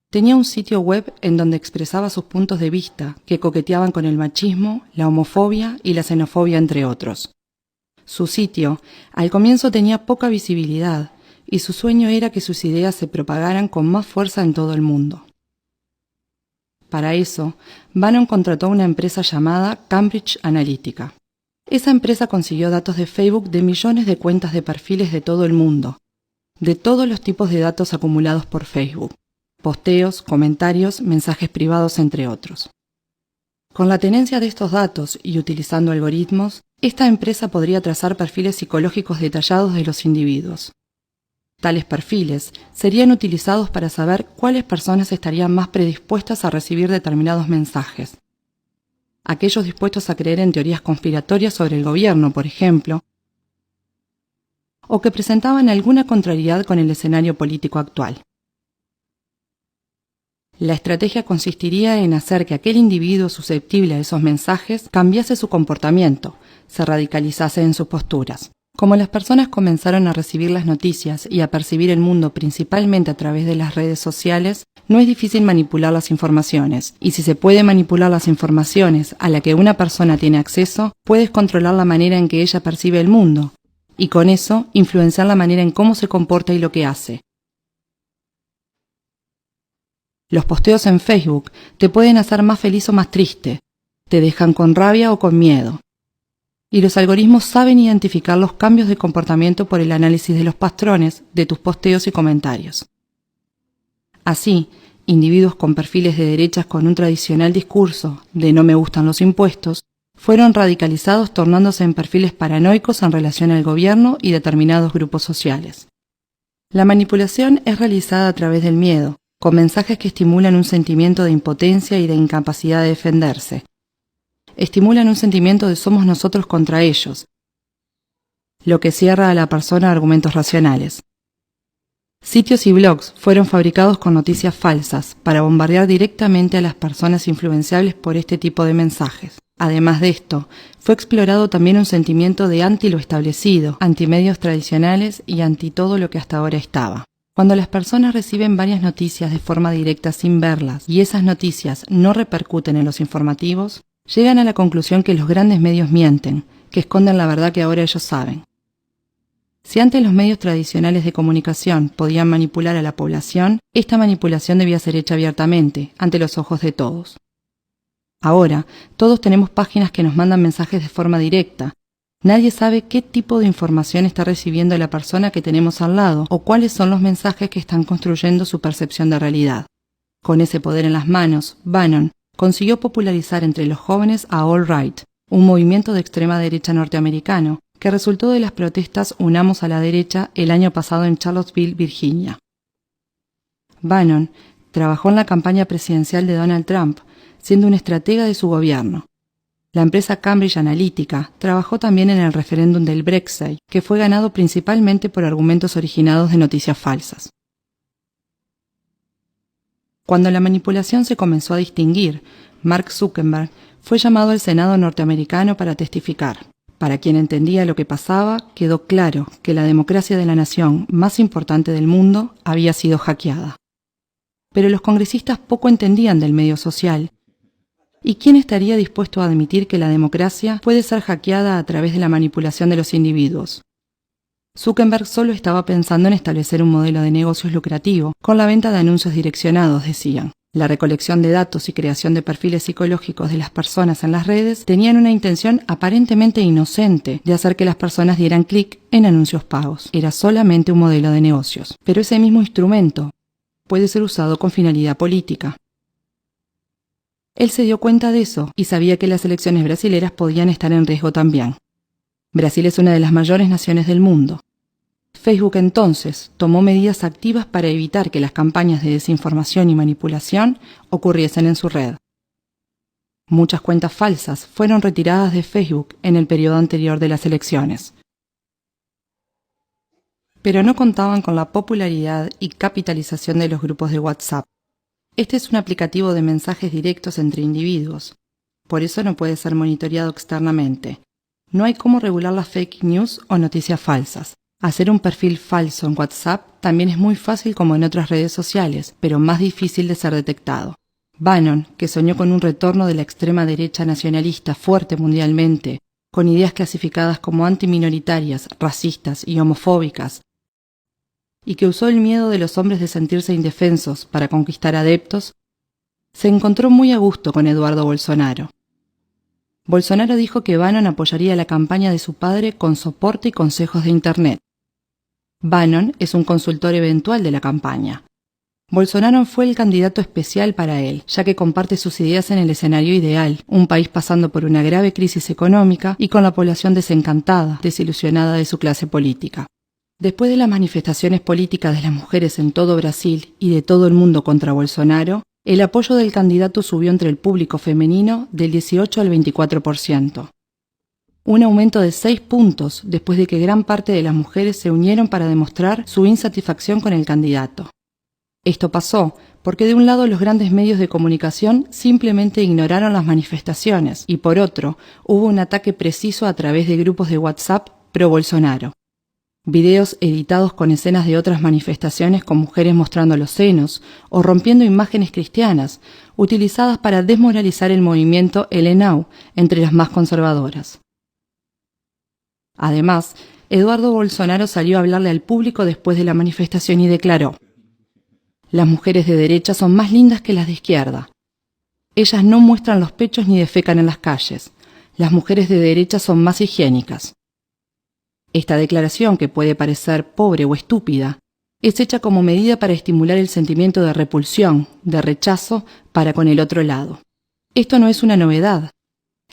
Tenía un sitio web en donde expresaba sus puntos de vista que coqueteaban con el machismo, la homofobia y la xenofobia, entre otros. Su sitio, al comienzo, tenía poca visibilidad y su sueño era que sus ideas se propagaran con más fuerza en todo el mundo. Para eso, Bannon contrató a una empresa llamada Cambridge Analytica. Esa empresa consiguió datos de Facebook de millones de cuentas de perfiles de todo el mundo, de todos los tipos de datos acumulados por Facebook, posteos, comentarios, mensajes privados, entre otros. Con la tenencia de estos datos y utilizando algoritmos, esta empresa podría trazar perfiles psicológicos detallados de los individuos. Tales perfiles serían utilizados para saber cuáles personas estarían más predispuestas a recibir determinados mensajes. Aquellos dispuestos a creer en teorías conspiratorias sobre el gobierno, por ejemplo, o que presentaban alguna contrariedad con el escenario político actual. La estrategia consistiría en hacer que aquel individuo susceptible a esos mensajes cambiase su comportamiento, se radicalizase en sus posturas. Como las personas comenzaron a recibir las noticias y a percibir el mundo principalmente a través de las redes sociales, no es difícil manipular las informaciones, y si se puede manipular las informaciones a la que una persona tiene acceso, puedes controlar la manera en que ella percibe el mundo, y con eso influenciar la manera en cómo se comporta y lo que hace. Los posteos en Facebook te pueden hacer más feliz o más triste, te dejan con rabia o con miedo. Y los algoritmos saben identificar los cambios de comportamiento por el análisis de los patrones de tus posteos y comentarios. Así, individuos con perfiles de derechas con un tradicional discurso de no me gustan los impuestos, fueron radicalizados tornándose en perfiles paranoicos en relación al gobierno y determinados grupos sociales. La manipulación es realizada a través del miedo, con mensajes que estimulan un sentimiento de impotencia y de incapacidad de defenderse. Estimulan un sentimiento de somos nosotros contra ellos, lo que cierra a la persona a argumentos racionales. Sitios y blogs fueron fabricados con noticias falsas para bombardear directamente a las personas influenciables por este tipo de mensajes. Además de esto, fue explorado también un sentimiento de anti lo establecido, anti medios tradicionales y anti todo lo que hasta ahora estaba. Cuando las personas reciben varias noticias de forma directa sin verlas y esas noticias no repercuten en los informativos, llegan a la conclusión que los grandes medios mienten, que esconden la verdad que ahora ellos saben. Si antes los medios tradicionales de comunicación podían manipular a la población, esta manipulación debía ser hecha abiertamente, ante los ojos de todos. Ahora, todos tenemos páginas que nos mandan mensajes de forma directa. Nadie sabe qué tipo de información está recibiendo la persona que tenemos al lado o cuáles son los mensajes que están construyendo su percepción de realidad. Con ese poder en las manos, Bannon consiguió popularizar entre los jóvenes a All Right, un movimiento de extrema derecha norteamericano, que resultó de las protestas Unamos a la Derecha el año pasado en Charlottesville, Virginia. Bannon trabajó en la campaña presidencial de Donald Trump, siendo un estratega de su gobierno. La empresa Cambridge Analytica trabajó también en el referéndum del Brexit, que fue ganado principalmente por argumentos originados de noticias falsas. Cuando la manipulación se comenzó a distinguir, Mark Zuckerberg fue llamado al Senado norteamericano para testificar. Para quien entendía lo que pasaba, quedó claro que la democracia de la nación más importante del mundo había sido hackeada. Pero los congresistas poco entendían del medio social. ¿Y quién estaría dispuesto a admitir que la democracia puede ser hackeada a través de la manipulación de los individuos? Zuckerberg solo estaba pensando en establecer un modelo de negocios lucrativo, con la venta de anuncios direccionados, decían. La recolección de datos y creación de perfiles psicológicos de las personas en las redes tenían una intención aparentemente inocente de hacer que las personas dieran clic en anuncios pagos. Era solamente un modelo de negocios. Pero ese mismo instrumento puede ser usado con finalidad política. Él se dio cuenta de eso y sabía que las elecciones brasileras podían estar en riesgo también. Brasil es una de las mayores naciones del mundo. Facebook entonces tomó medidas activas para evitar que las campañas de desinformación y manipulación ocurriesen en su red. Muchas cuentas falsas fueron retiradas de Facebook en el periodo anterior de las elecciones. Pero no contaban con la popularidad y capitalización de los grupos de WhatsApp. Este es un aplicativo de mensajes directos entre individuos. Por eso no puede ser monitoreado externamente. No hay cómo regular las fake news o noticias falsas. Hacer un perfil falso en WhatsApp también es muy fácil como en otras redes sociales, pero más difícil de ser detectado. Bannon, que soñó con un retorno de la extrema derecha nacionalista fuerte mundialmente, con ideas clasificadas como antiminoritarias, racistas y homofóbicas, y que usó el miedo de los hombres de sentirse indefensos para conquistar adeptos, se encontró muy a gusto con Eduardo Bolsonaro. Bolsonaro dijo que Bannon apoyaría la campaña de su padre con soporte y consejos de Internet. Bannon es un consultor eventual de la campaña. Bolsonaro fue el candidato especial para él, ya que comparte sus ideas en el escenario ideal, un país pasando por una grave crisis económica y con la población desencantada, desilusionada de su clase política. Después de las manifestaciones políticas de las mujeres en todo Brasil y de todo el mundo contra Bolsonaro, el apoyo del candidato subió entre el público femenino del 18 al 24%. Un aumento de 6 puntos después de que gran parte de las mujeres se unieron para demostrar su insatisfacción con el candidato. Esto pasó porque de un lado los grandes medios de comunicación simplemente ignoraron las manifestaciones y por otro hubo un ataque preciso a través de grupos de WhatsApp pro-Bolsonaro. Videos editados con escenas de otras manifestaciones con mujeres mostrando los senos o rompiendo imágenes cristianas, utilizadas para desmoralizar el movimiento LNAU entre las más conservadoras. Además, Eduardo Bolsonaro salió a hablarle al público después de la manifestación y declaró: «Las mujeres de derecha son más lindas que las de izquierda. Ellas no muestran los pechos ni defecan en las calles. Las mujeres de derecha son más higiénicas». Esta declaración, que puede parecer pobre o estúpida, es hecha como medida para estimular el sentimiento de repulsión, de rechazo para con el otro lado. Esto no es una novedad.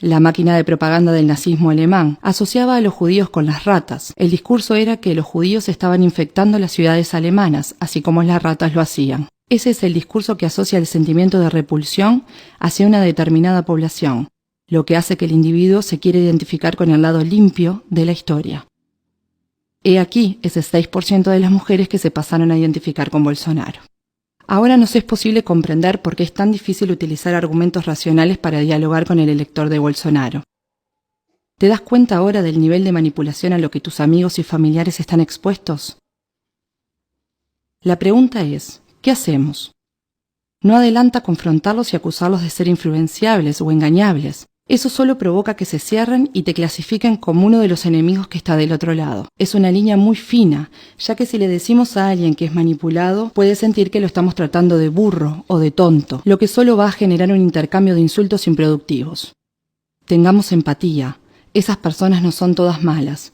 La máquina de propaganda del nazismo alemán asociaba a los judíos con las ratas. El discurso era que los judíos estaban infectando las ciudades alemanas, así como las ratas lo hacían. Ese es el discurso que asocia el sentimiento de repulsión hacia una determinada población, lo que hace que el individuo se quiera identificar con el lado limpio de la historia. He aquí ese 6% de las mujeres que se pasaron a identificar con Bolsonaro. Ahora nos es posible comprender por qué es tan difícil utilizar argumentos racionales para dialogar con el elector de Bolsonaro. ¿Te das cuenta ahora del nivel de manipulación a lo que tus amigos y familiares están expuestos? La pregunta es, ¿qué hacemos? No adelanta confrontarlos y acusarlos de ser influenciables o engañables. Eso solo provoca que se cierren y te clasifiquen como uno de los enemigos que está del otro lado. Es una línea muy fina, ya que si le decimos a alguien que es manipulado, puede sentir que lo estamos tratando de burro o de tonto, lo que solo va a generar un intercambio de insultos improductivos. Tengamos empatía. Esas personas no son todas malas.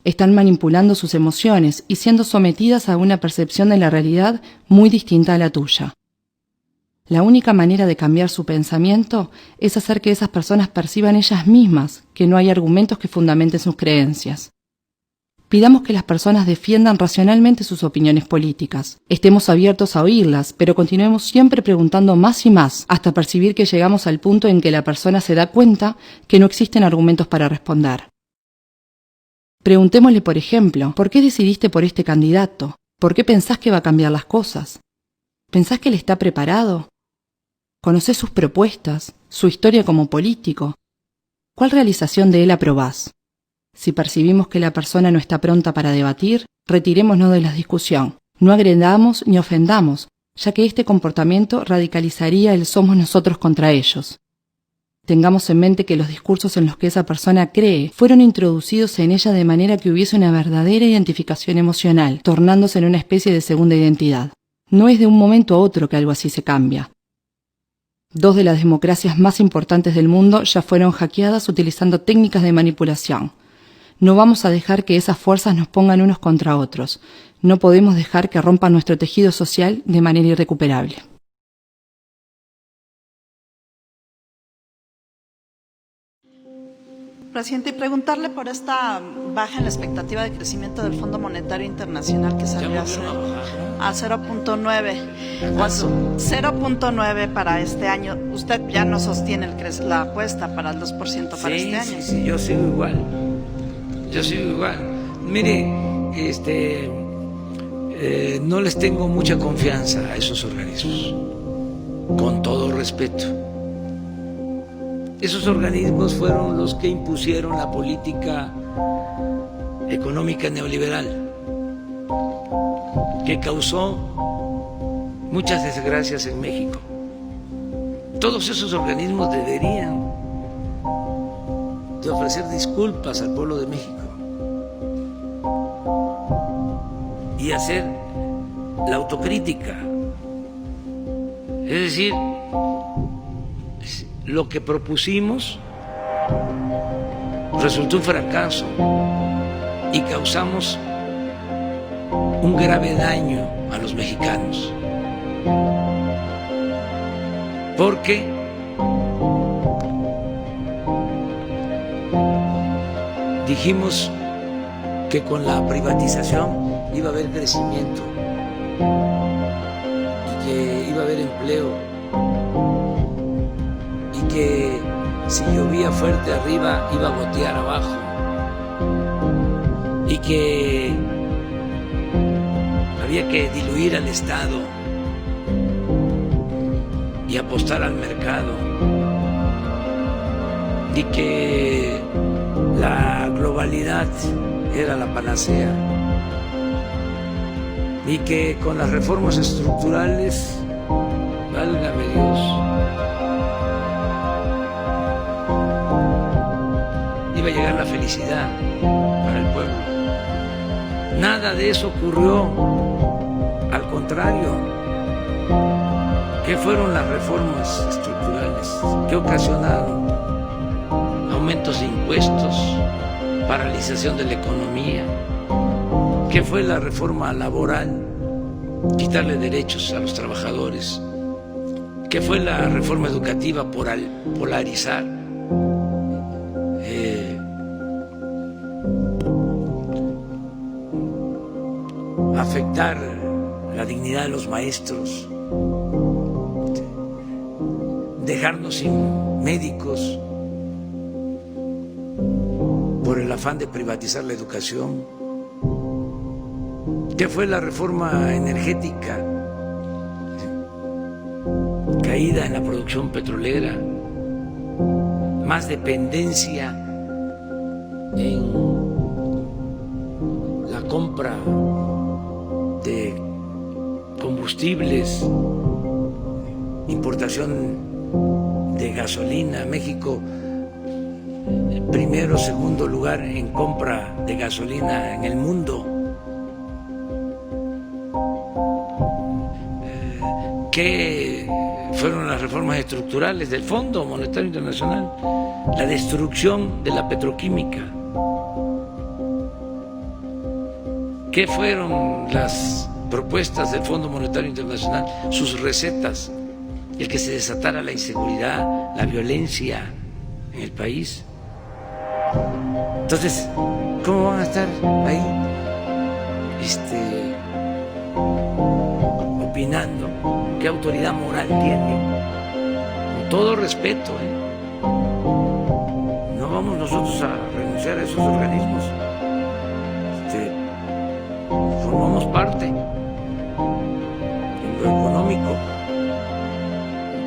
Están manipulando sus emociones y siendo sometidas a una percepción de la realidad muy distinta a la tuya. La única manera de cambiar su pensamiento es hacer que esas personas perciban ellas mismas que no hay argumentos que fundamenten sus creencias. Pidamos que las personas defiendan racionalmente sus opiniones políticas. Estemos abiertos a oírlas, pero continuemos siempre preguntando más y más hasta percibir que llegamos al punto en que la persona se da cuenta que no existen argumentos para responder. Preguntémosle, por ejemplo, ¿por qué decidiste por este candidato? ¿Por qué pensás que va a cambiar las cosas? ¿Pensás que él está preparado? ¿Conocés sus propuestas, su historia como político? ¿Cuál realización de él aprobás? Si percibimos que la persona no está pronta para debatir, retirémonos de la discusión. No agredamos ni ofendamos, ya que este comportamiento radicalizaría el somos nosotros contra ellos. Tengamos en mente que los discursos en los que esa persona cree fueron introducidos en ella de manera que hubiese una verdadera identificación emocional, tornándose en una especie de segunda identidad. No es de un momento a otro que algo así se cambia. 2 de las democracias más importantes del mundo ya fueron hackeadas utilizando técnicas de manipulación. No vamos a dejar que esas fuerzas nos pongan unos contra otros. No podemos dejar que rompan nuestro tejido social de manera irrecuperable. Presidente, y preguntarle por esta baja en la expectativa de crecimiento del Fondo Monetario Internacional que salió a 0.9. 0.9 para este año. Usted ya no sostiene la apuesta para el 2% para este año. Sí, yo sigo igual. Mire, no les tengo mucha confianza a esos organismos, con todo respeto. Esos organismos fueron los que impusieron la política económica neoliberal, que causó muchas desgracias en México. Todos esos organismos deberían de ofrecer disculpas al pueblo de México y hacer la autocrítica. Es decir, lo que propusimos resultó un fracaso y causamos un grave daño a los mexicanos, porque dijimos que con la privatización iba a haber crecimiento y que iba a haber empleo, y que si llovía fuerte arriba iba a gotear abajo, y que había que diluir al Estado y apostar al mercado, y que la globalidad era la panacea, y que con las reformas estructurales, válgame Dios, iba a llegar la felicidad para el pueblo. Nada de eso ocurrió. Al contrario, ¿qué fueron las reformas estructurales? ¿Qué ocasionaron? Aumentos de impuestos, paralización de la economía. ¿Qué fue la reforma laboral? Quitarle derechos a los trabajadores. ¿Qué fue la reforma educativa? Polarizar. Afectar la dignidad de los maestros, dejarnos sin médicos por el afán de privatizar la educación. ¿Qué fue la reforma energética? Caída en la producción petrolera, más dependencia en la compra de combustibles, importación de gasolina. México, primero, segundo lugar en compra de gasolina en el mundo. ¿Qué fueron las reformas estructurales del Fondo Monetario Internacional? La destrucción de la petroquímica. ¿Qué fueron las propuestas del Fondo Monetario Internacional? Sus recetas. El que se desatara la inseguridad, la violencia en el país. Entonces, ¿cómo van a estar ahí opinando? ¿Qué autoridad moral tienen? Con todo respeto, no vamos nosotros a renunciar a esos organismos. Formamos parte en lo económico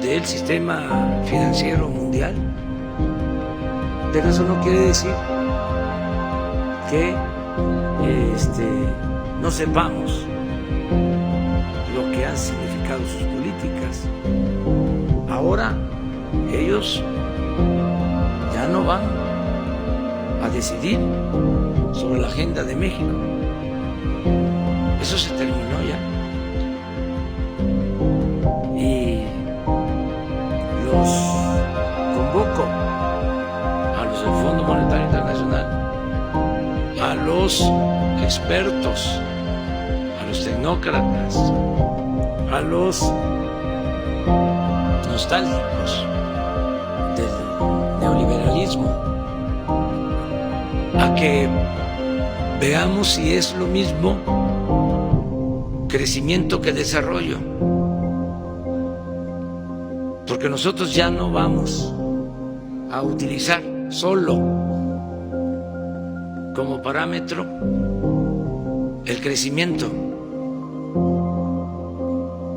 del sistema financiero mundial. Pero eso no quiere decir que no sepamos lo que han significado sus políticas. Ahora ellos ya no van a decidir sobre la agenda de México. Eso se terminó ya. Y los convoco a los del Fondo Monetario Internacional, a los expertos, a los tecnócratas, a los nostálgicos del neoliberalismo, a que veamos si es lo mismo crecimiento que desarrollo, porque nosotros ya no vamos a utilizar solo como parámetro el crecimiento,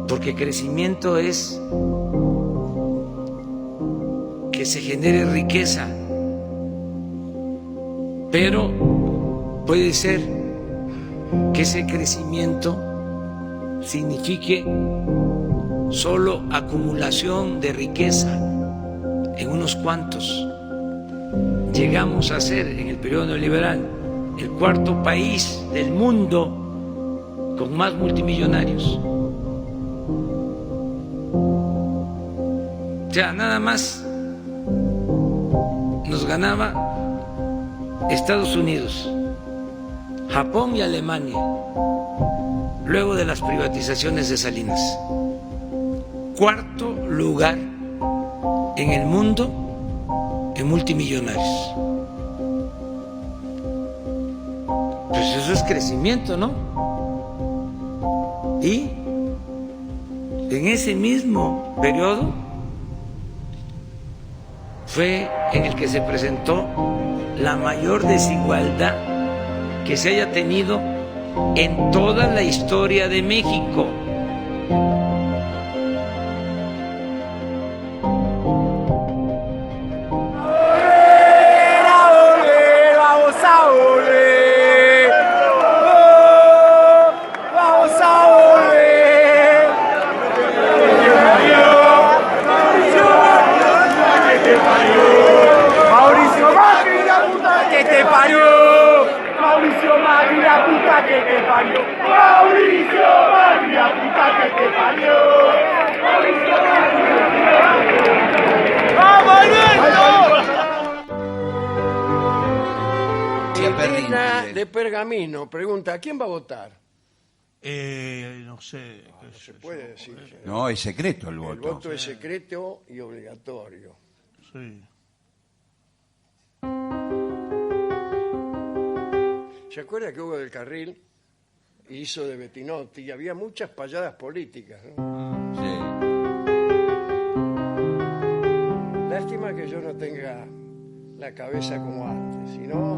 porque crecimiento es que se genere riqueza, pero puede ser que ese crecimiento signifique solo acumulación de riqueza en unos cuantos. Llegamos a ser en el periodo neoliberal el cuarto país del mundo con más multimillonarios. O sea, nada más nos ganaba Estados Unidos, Japón y Alemania, luego de las privatizaciones de Salinas. Cuarto lugar en el mundo en multimillonarios. Pues eso es crecimiento, ¿no? Y en ese mismo periodo fue en el que se presentó la mayor desigualdad que se haya tenido en toda la historia de México. De Pergamino pregunta, ¿quién va a votar? No sé. No se puede decir. No, es secreto el voto. El voto es secreto y obligatorio. Sí. ¿Se acuerda que Hugo del Carril hizo de Bettinotti y había muchas payadas políticas, ¿no? Sí. que yo no tenga la cabeza como antes, sino...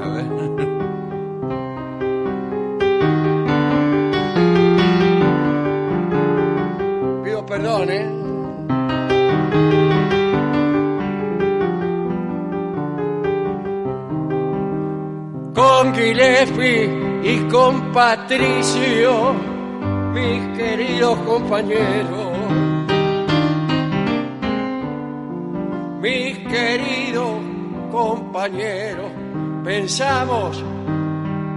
A ver. Pido perdón, ¿eh? Con Gillespie y con Patricio, mis queridos compañeros, mis queridos compañeros, pensamos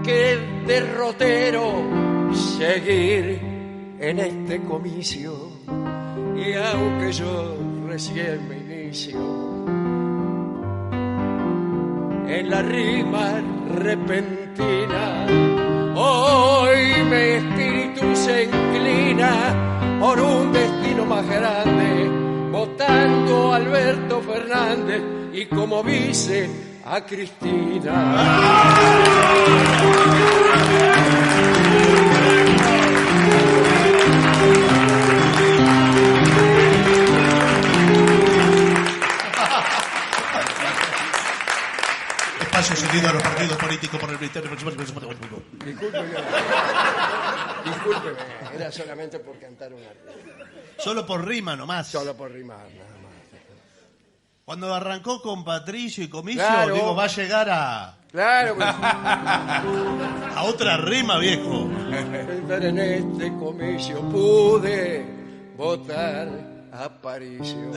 que el derrotero seguir en este comicio, y aunque yo recién me inicio en la rima repentina, hoy mi espíritu se inclina por un destino más grande, votando a Alberto Fernández y como vice a Cristina. Espacio cedido a los partidos políticos por el Ministerio. Discúlpeme, era solamente por cantar una rima. Solo por rima nomás. Solo por rimar, nada más. Cuando arrancó con Patricio y Comicio, Claro. digo, va a llegar a... Claro. a otra rima, viejo. Pero en este comicio pude votar a Aparicio.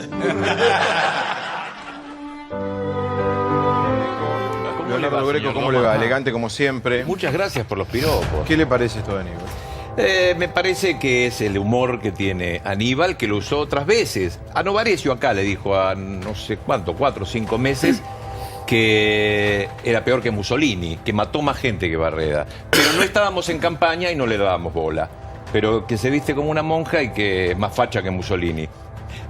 Leonardo Greco, ¿cómo le va? Elegante como siempre. Muchas gracias por los piropos. ¿Qué le parece esto de Aníbal? Me parece que es el humor que tiene Aníbal, que lo usó otras veces. A Novarecio acá le dijo a no sé cuánto, 4 o 5 meses, que era peor que Mussolini, que mató más gente que Barreda. Pero no estábamos en campaña y no le dábamos bola. Pero que se viste como una monja y que es más facha que Mussolini.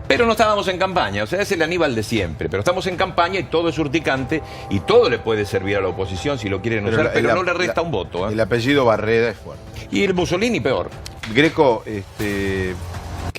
Pero no estábamos en campaña, o sea, es el Aníbal de siempre. Pero estamos en campaña y todo es urticante y todo le puede servir a la oposición si lo quieren usar, pero no le resta un voto. El apellido Barreda es fuerte. Y el Mussolini peor. Greco,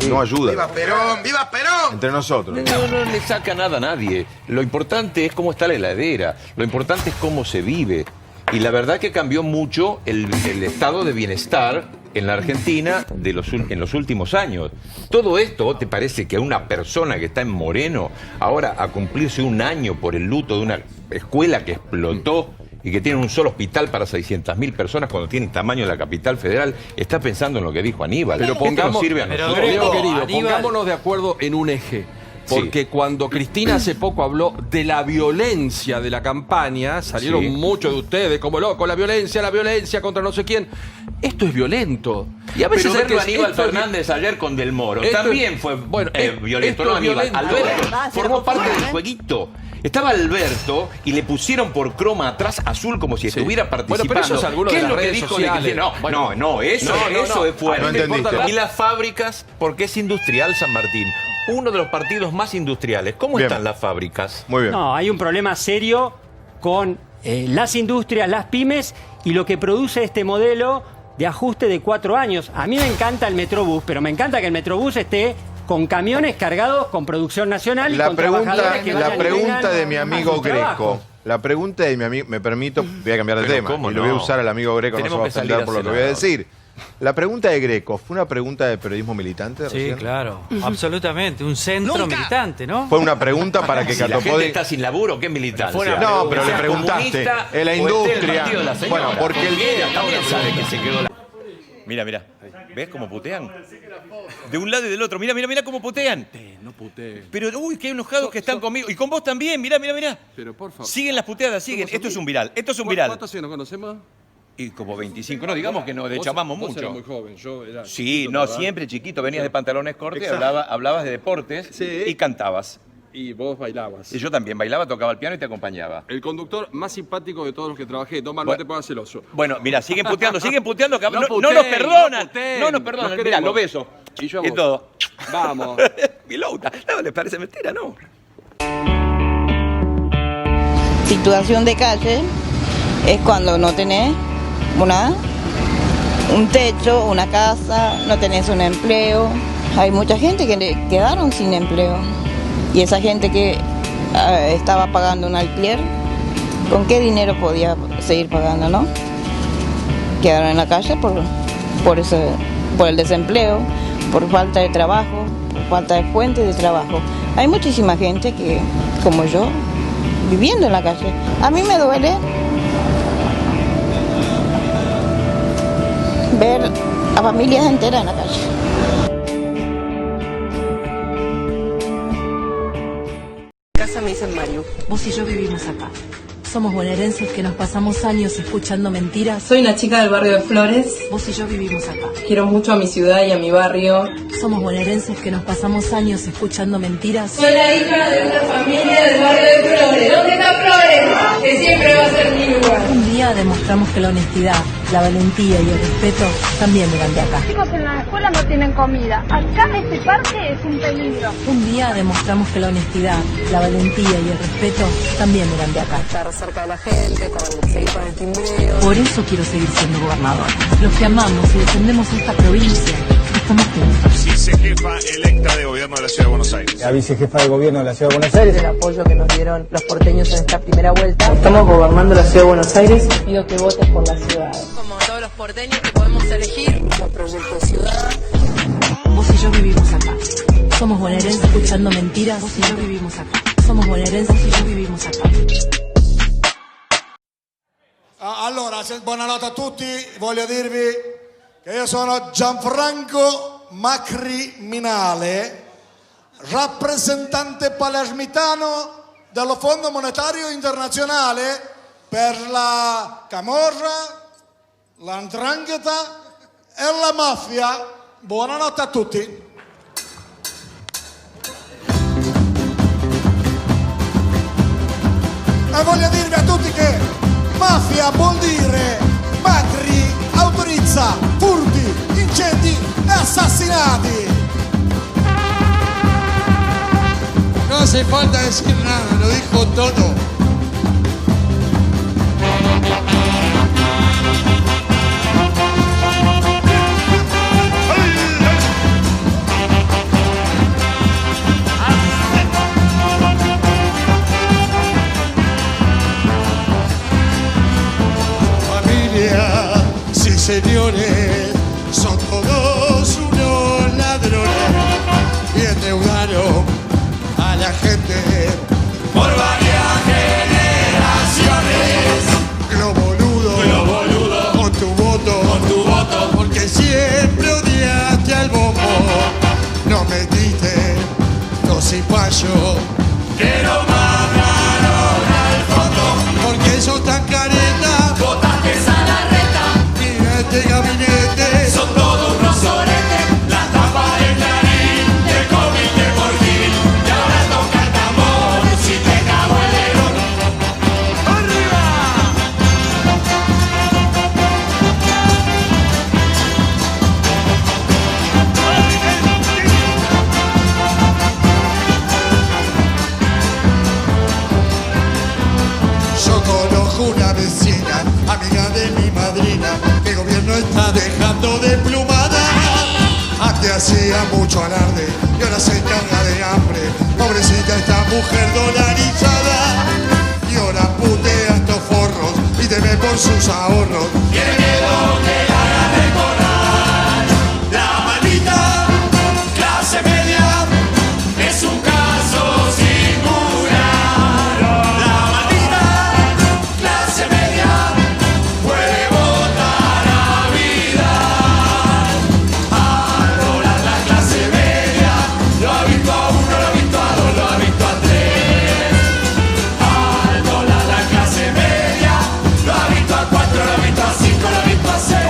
no ayuda. ¡Viva Perón! ¡Viva Perón! Entre nosotros. No le saca nada a nadie. Lo importante es cómo está la heladera. Lo importante es cómo se vive. Y la verdad que cambió mucho el estado de bienestar en la Argentina en los últimos años. Todo esto, ¿te parece que a una persona que está en Moreno, ahora a cumplirse un año por el luto de una escuela que explotó y que tiene un solo hospital para 600.000 personas cuando tiene el tamaño de la capital federal, está pensando en lo que dijo Aníbal? Pero ¿Esto nos sirve a nosotros? Greco, querido, Aníbal... pongámonos de acuerdo en un eje. Porque cuando Cristina hace poco habló de la violencia de la campaña, salieron muchos de ustedes como locos, la violencia contra no sé quién. Esto es violento. Y a veces pero verlo a Aníbal Fernández ayer con Del Moro también fue violento, no Aníbal. Alberto formó parte del jueguito. Estaba Alberto y le pusieron por croma atrás azul como si estuviera participando. Pero eso es alguno ¿Qué de es las lo que redes dijo sociales? Eso es fuerte. No entendiste. Y las fábricas, porque es industrial San Martín. Uno de los partidos más industriales. ¿Cómo están las fábricas? Muy bien. No, hay un problema serio con las industrias, las pymes y lo que produce este modelo de ajuste de 4 años. A mí me encanta el Metrobús, pero me encanta que el Metrobús esté con camiones cargados con producción nacional y con trabajadores que vayan y vengan de mi a amigo su trabajo. Greco. La pregunta de mi amigo, me permito, voy a cambiar de Pero tema ¿cómo y lo voy a no? usar al amigo Greco, Tenemos no que se va a salir ofender por lo que voy a a decir. La pregunta de Greco, ¿fue una pregunta de periodismo militante? Sí, recién? claro, absolutamente, un centro militante, ¿no? Fue una pregunta para que Si la gente Catopodi... está sin laburo, ¿qué militancia? No, pero le ¿Sea preguntaste, comunista en la o esté del industria. partido de la señora? Bueno, porque el ella también sabe que se quedó la... Mira, ¿ves cómo putean? De un lado y del otro, mira cómo putean. No putees. Pero, qué enojados que están conmigo. Y con vos también, mira. Pero por favor. Siguen las puteadas, siguen. Esto es un viral, ¿Cuántos años nos conocemos? Y como 25, no digamos que nos echábamos Vos mucho. eras muy joven, yo era Sí, chiquito, no, ¿verdad? siempre chiquito, venías de pantalones cortos y Exacto. hablabas de deportes y cantabas. Y vos bailabas. Y yo también bailaba, tocaba el piano y te acompañaba. El conductor más simpático de todos los que trabajé. Toma, no te pongas celoso. Bueno, mira, siguen puteando, que no nos puteen, perdonan. puteen. No nos perdonan. Nos Mirá, queremos. lo beso. Y yo a Y vos. todo. Vamos. Pilouta. No, les parece mentira, ¿no? Situación de calle es cuando no tenés un techo, una casa, no tenés un empleo. Hay mucha gente que quedaron sin empleo. Y esa gente que estaba pagando un alquiler, ¿con qué dinero podía seguir pagando, no? Quedaron en la calle por el desempleo, por falta de trabajo, por falta de fuentes de trabajo. Hay muchísima gente que, como yo, viviendo en la calle. A mí me duele ver a familias enteras en la calle. Casa me dicen Mario, vos y yo vivimos acá. Somos bonaerenses que nos pasamos años escuchando mentiras. Soy una chica del barrio de Flores. Vos y yo vivimos acá. Quiero mucho a mi ciudad y a mi barrio. Somos bonaerenses que nos pasamos años escuchando mentiras. Soy la hija de una familia del barrio de Flores. ¿Dónde está Flores? Que siempre va a ser mi lugar. Un día demostramos que la honestidad, la valentía y el respeto también vienen de acá. Los chicos en la escuela no tienen comida. Acá este parque es un peligro. Un día demostramos que la honestidad, la valentía y el respeto también vienen de acá. Estar cerca de la gente, seguir con el timbreo. Por eso quiero seguir siendo gobernadora. Los que amamos y defendemos esta provincia, estamos juntos. Vicejefa electa de gobierno de la Ciudad de Buenos Aires. La vicejefa de gobierno de la Ciudad de Buenos Aires. El apoyo que nos dieron los porteños en esta primera vuelta. Estamos gobernando la Ciudad de Buenos Aires. Pido que votes por la ciudad. Como todos los porteños que podemos elegir un proyecto de ciudad. Vos y yo vivimos acá. Somos bonaerenses escuchando mentiras. Vos y yo vivimos acá. Somos bonaerenses y yo vivimos acá. Allora, buonanotte a tutti, voglio dirvi che io sono Gianfranco Macriminale, rappresentante palermitano dello Fondo Monetario Internazionale per la Camorra, la 'Ndrangheta e la mafia. Buonanotte a tutti. E voglio dirvi a tutti che mafia vuol dire Macri autorizza furti, incendi e assassinati. No hace falta decir nada, lo dijo todo. Sí, señores, son todos unos ladrones y endeudaron a la gente por varias generaciones. Globo boludo, con tu voto, porque siempre odiaste al bombo. No metiste dos cipayos que no mandaron al fondo, porque sos tan caretas. Votaste a la reta. Mira este gabinete, son todos unos soretes. La tapa del Clarín, te comiste por fin. Y ahora toca el tambor, si te cago el león. ¡Arriba! Yo conozco una vecina, amiga de mi madrina, que el gobierno está dejando de plumada. Antes hacía mucho alarde y ahora se encarga de hambre. Pobrecita esta mujer dolarizada. Y ahora putea a estos forros y teme por sus ahorros. Tiene miedo que la hagan recordar. La maldita clase media es un caso singular. La maldita clase media puede votar a vida. Al volar la clase media, lo ha visto a uno, lo ha visto a dos, lo ha visto a tres. Al volar la clase media, lo ha visto a cuatro, lo ha visto a cinco, lo ha visto a seis.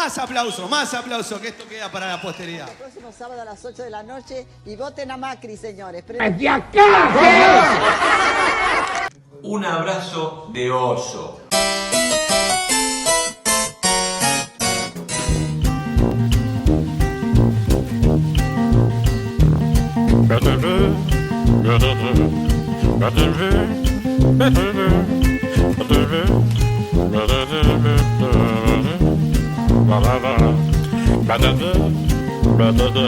Más aplauso, que esto queda para la posteridad. El próximo sábado a las 8 de la noche y voten a Macri, señores. ¡Desde acá! Un abrazo de oso. Ba-da-da